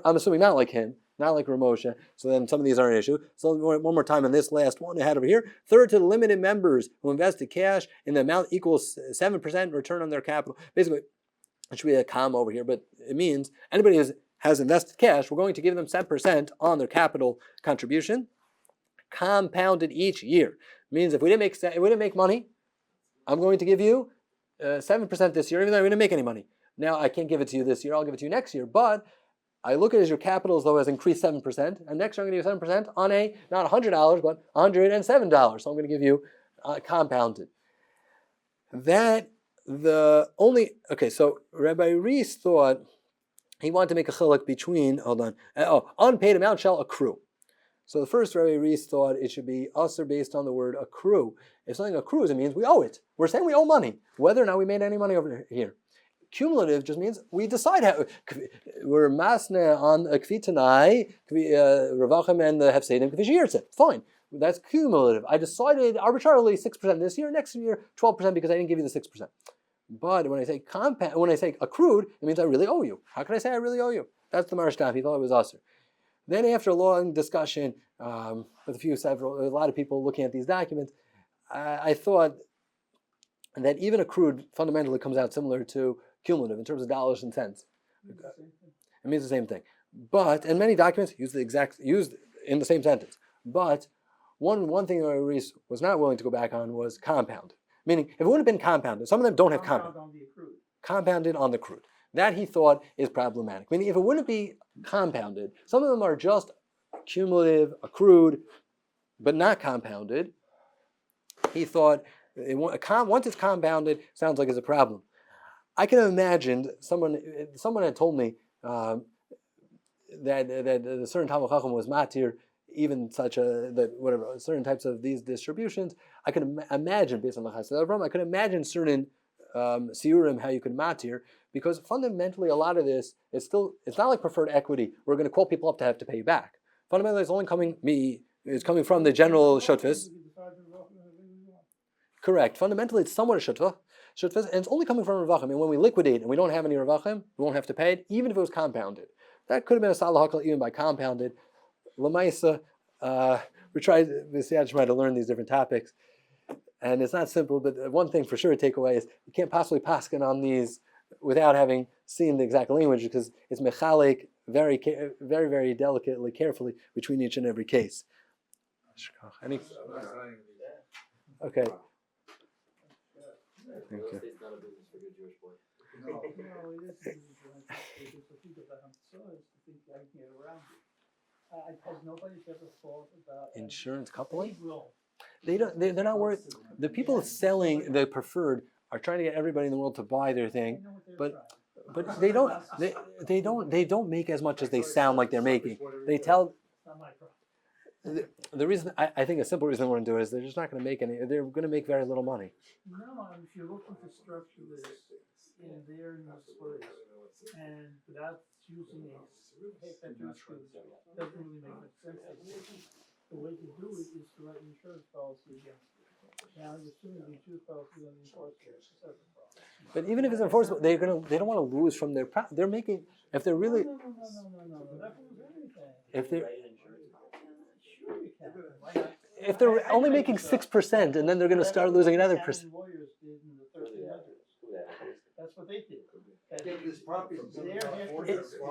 I'm assuming not like him, not like Ramosha. So then some of these are an issue. So one more time on this last one I had over here. Third, to the limited members who invested cash in the amount equals 7% return on their capital. Basically, it should be a comma over here, but it means anybody who has invested cash, we're going to give them 7% on their capital contribution, compounded each year. It means if we didn't make money, I'm going to give you 7% this year, even though we didn't make any money. Now I can't give it to you this year. I'll give it to you next year. But I look at it as your capital as though it has increased 7%, and next year I'm going to give you 7% on a not $100 but $107. So I'm going to give you compounded. So Rabbi Reese thought he wanted to make a chiluk between unpaid amount shall accrue. So the first Rabbi Reese thought it should be usher based on the word accrue. If something accrues, it means we owe it. We're saying we owe money, whether or not we made any money over here. Cumulative just means we decide how we're masne on a kvitanai, ravachim and the hefsedim kvishyirtze. Fine, that's cumulative. I decided arbitrarily 6% this year, next year 12% because I didn't give you the 6%. But when I say accrued, it means I really owe you. How can I say I really owe you? That's the Marashtam. He thought it was usher. Then after a long discussion with a lot of people looking at these documents, I thought that even accrued fundamentally comes out similar to cumulative in terms of dollars and cents. It means the same thing. But, and many documents used in the same sentence. But one thing that Reese was not willing to go back on was compound. Meaning, if it wouldn't have been compounded, some of them don't have compound. Compounded on the accrued. That he thought is problematic. Meaning, if it wouldn't be compounded, some of them are just cumulative, accrued, but not compounded. He thought, once it's compounded, sounds like it's a problem. I can imagine someone had told me that a certain Talmud Chacham was matir, even certain types of these distributions. I could imagine, based on the Chassid Avram, I could imagine certain siurim how you could matir, because fundamentally a lot of this it's not like preferred equity. We're going to call people up to have to pay you back. Fundamentally, it's only coming from the general shutfis. Correct. Fundamentally, it's somewhat a shutfah, and it's only coming from ravachim. And when we liquidate and we don't have any ravachim, we won't have to pay it, even if it was compounded. That could have been a salah hakal even by compounded. Lamaisa, we try to learn these different topics, and it's not simple. But one thing for sure to take away is you can't possibly paskin on these without having seen the exact language, because it's mechalik very, very, very delicately, carefully between each and every case. Okay. Thank you. No, it is because the thing about Hamtzah is the thing I can get around it. Has nobody ever thought about Insurance coupling? They will. They're not worth. The people selling the preferred are trying to get everybody in the world to buy their thing, but they don't make as much as they sound like they're making. They tell. Not my problem. The reason I think a simple reason they want to do it is they're just not going to make any. They're going to make very little money. No, if you're looking to structure this in their place and without using a doesn't really make much sense. The way to do it is to write an insurance policy against it. Now, as soon as the insurance policy is enforceable, it's a separate problem. But even if it's enforceable, they don't want to lose from their. They're making if they're really. No. That was everything. If they're. Sure you can. Why not? If they're only making 6%, and then they're going to start losing another percent. Lawyers did in the 1300s. That's what they did.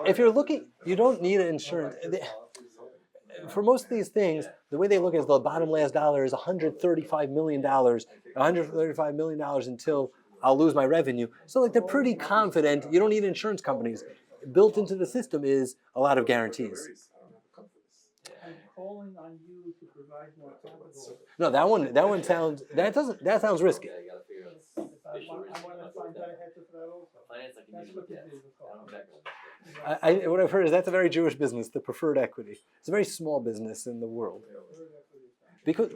If you're looking, you don't need an insurance. For most of these things, the way they look is the bottom last dollar is $135 million. $135 million until I'll lose my revenue. So like they're pretty confident. You don't need insurance companies. Built into the system is a lot of guarantees. I'm calling on you to provide more capital. No, that sounds risky. I want to find out ahead of that also. That's what they do. What I've heard is that's a very Jewish business, the preferred equity. It's a very small business in the world. Because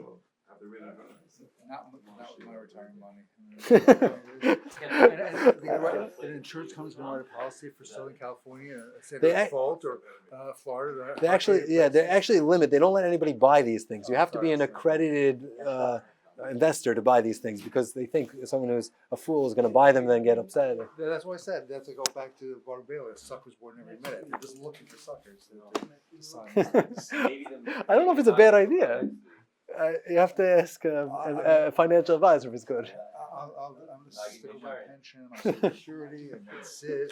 Not with my retirement money. An insurance company's going to write a policy for Southern California, say they're fault, or Florida. they actually limit. They don't let anybody buy these things. You have to be an accredited investor to buy these things because they think someone who's a fool is going to buy them and then get upset. That's what I said. That's to go back to Water Bailey. Suckers born every minute. They're just looking for suckers. I don't know if it's a bad idea. You have to ask a financial advisor if it's good. I'm going to stick with my pension, my Social Security, and that's it.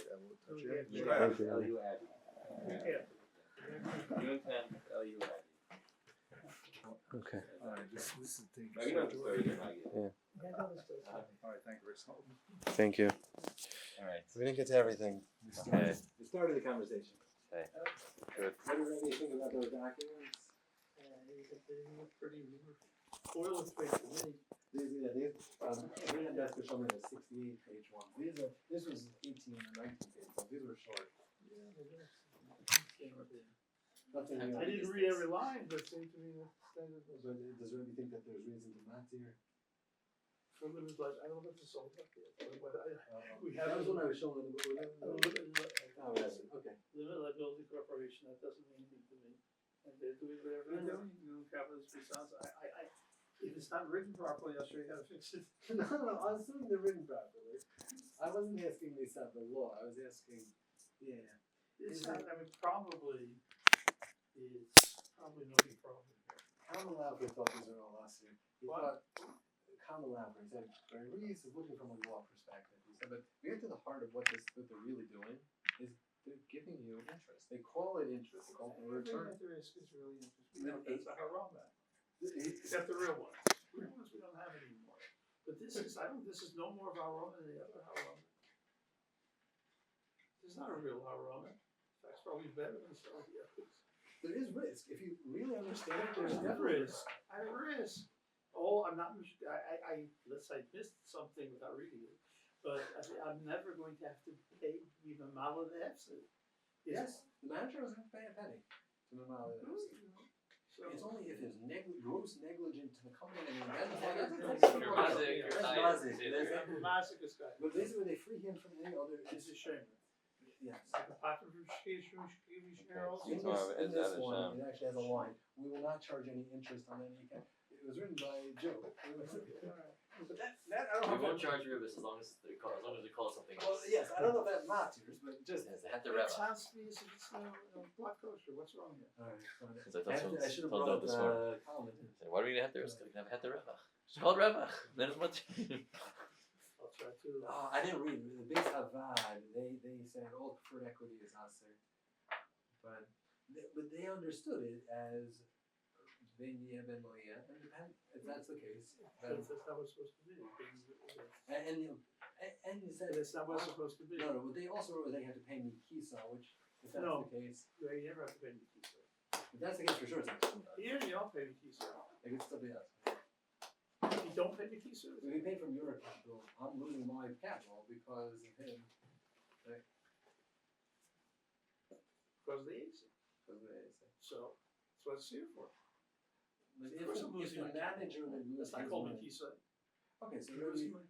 Okay. All right, this is the thing. Yeah. All right, thank you, Rick. Thank you. All right. We didn't get to everything. Okay. We started the conversation. Okay. Good. What do you think about those documents? They look pretty boilerplate to me. We had that for showing a 68-page one. This was 18 or 19 pages. So these were short. Yeah, they do. Nothing new. I didn't read every line, but it seemed to me that standard was. But does Rebbe think that there's reason to not here? For a little bit, I don't know if it's sold up yet, but we That have. was when I was showing them. Oh, that's it. Okay. Limited liability corporation, that doesn't mean anything to me. And they're doing whatever they're doing, capitalist response. If it's not written properly, I'll show you how to fix it. No, I was assuming they're written properly. I wasn't asking they set the law. I was asking, yeah. It's not, I mean, probably, it's probably no big problem here. Kamal Laufer thought these are all us here. He What? thought, Kamal Laufer, he said, RIETS is looking from a law perspective. He said, but we get to the heart of what they're really doing is they're giving you interest. They call it interest. They call it a return. The risk is really interesting. That's a harama. It's Except the real ones. Real ones we don't have anymore. But this is no more of harama than the other harama. This is not a real harama. In fact, it's probably better than some of the others. There is risk. If you really understand it, there's There's never risk. I risk. Oh, I'm not, let's say I missed something without reading it, but I'm never going to have to pay even Mala the Hefsid. Yes, the manager doesn't have to pay a penny to the Mali. So, It's only if there's gross negligence to the company and identify That's- You're mazik, you're That's mazik. mazik. Masochist guy. But basically, they free him from any other. It's a shame. Yes. Like a pattern for Shkishu, In So, this, in is that this a one, sham? it actually has a line. We will not charge any interest on any account. It was written by Joe. But that I don't We know. won't charge Rebbe as long as they call something Well, else. yes, I don't know if that matters, but just. Yes, they have to It Rebbe. sounds to me as if it's blood kosher. What's wrong here? All right, Because I I thought I should have someone brought told this morning. Colin. Say, why do we have to risk? We can have the Revach. It's called Revach. Then it's much. I'll try to. Oh, I didn't read the base Havad. They said all preferred equity is aser, but they understood it as ben yeh ben lo yeh, and depend if that's the case. That's not what it's supposed to be. And you said That's not what it's supposed to be. no, but they also wrote they had to pay me kisa, which if that's No. the case, You never have to pay me kisa. if that's the case for sure, it's like Here, you don't pay me kisa. it could still be us. You don't pay me kisa? If we pay from your capital, I'm losing my capital because of him. Because of the AC. Because of the ASA. So, that's what it's here for. But Of course I'm if losing the my capital. manager would lose That's not his called me money. kisa. Okay, so I'm losing my.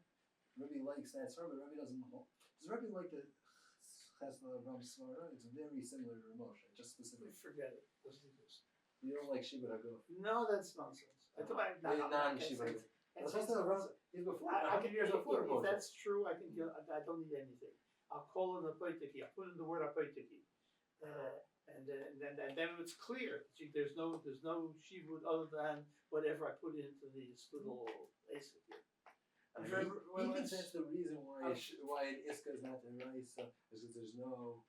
Rebbe likes that story, but Rebbe doesn't hold. Does Rebbe like the Chesna Ram Svara? It's very similar to Moshe, just specifically. Forget it. Doesn't exist. You don't like Shiva Haguf. No, that's nonsense. I thought I Non-Shiva Haguf. Chesna Ram, he's before. I can years before if Moshe. that's true, I can. I don't need anything. I'll call in the poitiki. I'll put in the word apoitiki, and then it's clear. See, there's no shivud other than whatever I put into this little ASIC here. He Well, thinks it's- that's the reason why why Iska is not the Raisa is because there's no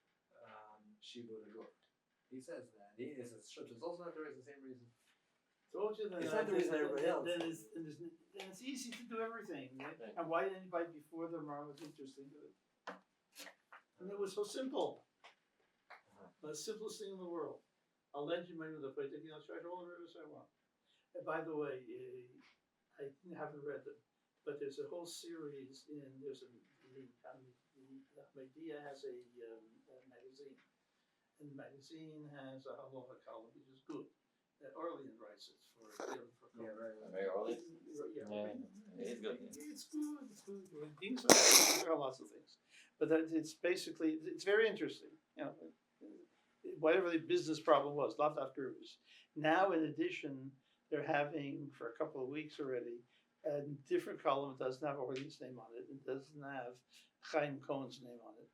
Shiva Haguf. He says that. He is a Shutz. It's also not the Raisa, the same reason. Told you that. It's not the reason everybody else. Then it's easy to do everything. Right? And why did anybody before the Mar was interested in it? And it was so simple. The simplest thing in the world. I'll lend you money with a plate, and I'll charge all the rivers I want. And by the way, I haven't read them, but there's a whole series the Media has a magazine. And the magazine has a halacha column, which is good. Orlean writes it for Mary Orlean? Yeah. He's good. It's good. It's good. There are lots of things, but it's basically it's very interesting. You know, whatever the business problem was, lot of gurus. Now, in addition, they're having for a couple of weeks already a different column. It doesn't have Orlean's name on it. It doesn't have Chaim Cohen's name on it,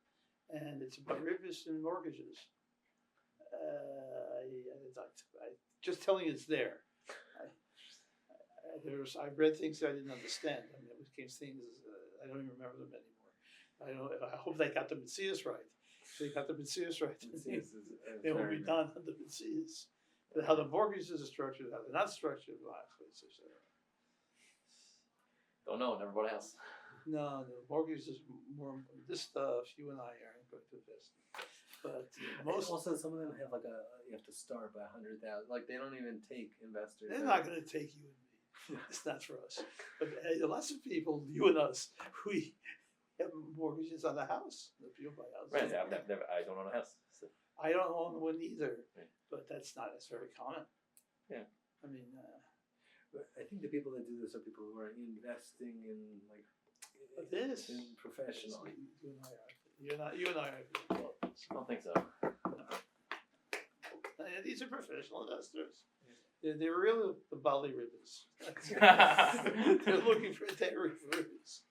and it's about ribbis and mortgages. Just telling you it's there. I read things that I didn't understand. I mean, it became things I don't even remember them anymore. I hope they got the Metzius right. If they got the Metzius right, they will be done on the Metzius. But how the mortgages are structured, how they're not structured, Don't know, never bought a house. No, mortgage is more important. This stuff, you and I aren't going to invest in. But most, Also, some of them have like you have to start by 100,000. Like they don't even take investors. they're not going to take you and me. It's not for us. But lots of people, you and us, we have mortgages on the house. The people buy houses. Right. Yeah, I've never. I don't own a house. So. I don't own one either, Right. but that's very common. Yeah. I mean, But I think the people that do this are people who are investing in like this in professionally. You and I are. You and I are. Well, I don't think so. these are professional investors. They're really the Bali ribbons. They're looking for their rivers.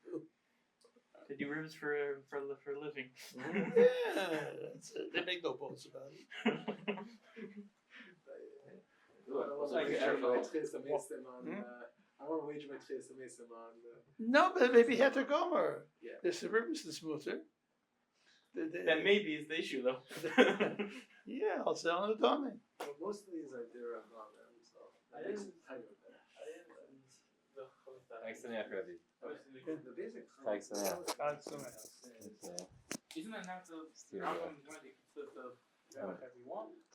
They do ribs for a living. Yeah, that's it. They make no bones about it. I want to wager my Tchias on. No, but maybe had to gomer. Yeah. There's the rivers this mutter. That maybe is the issue though. Yeah, I'll sell on the domain. But most of these are dirham on them, so that makes it tighter there. Thanks, Rebbe. The basic. Thanks, Isn't that not the Yeah. problem when it comes to the we want?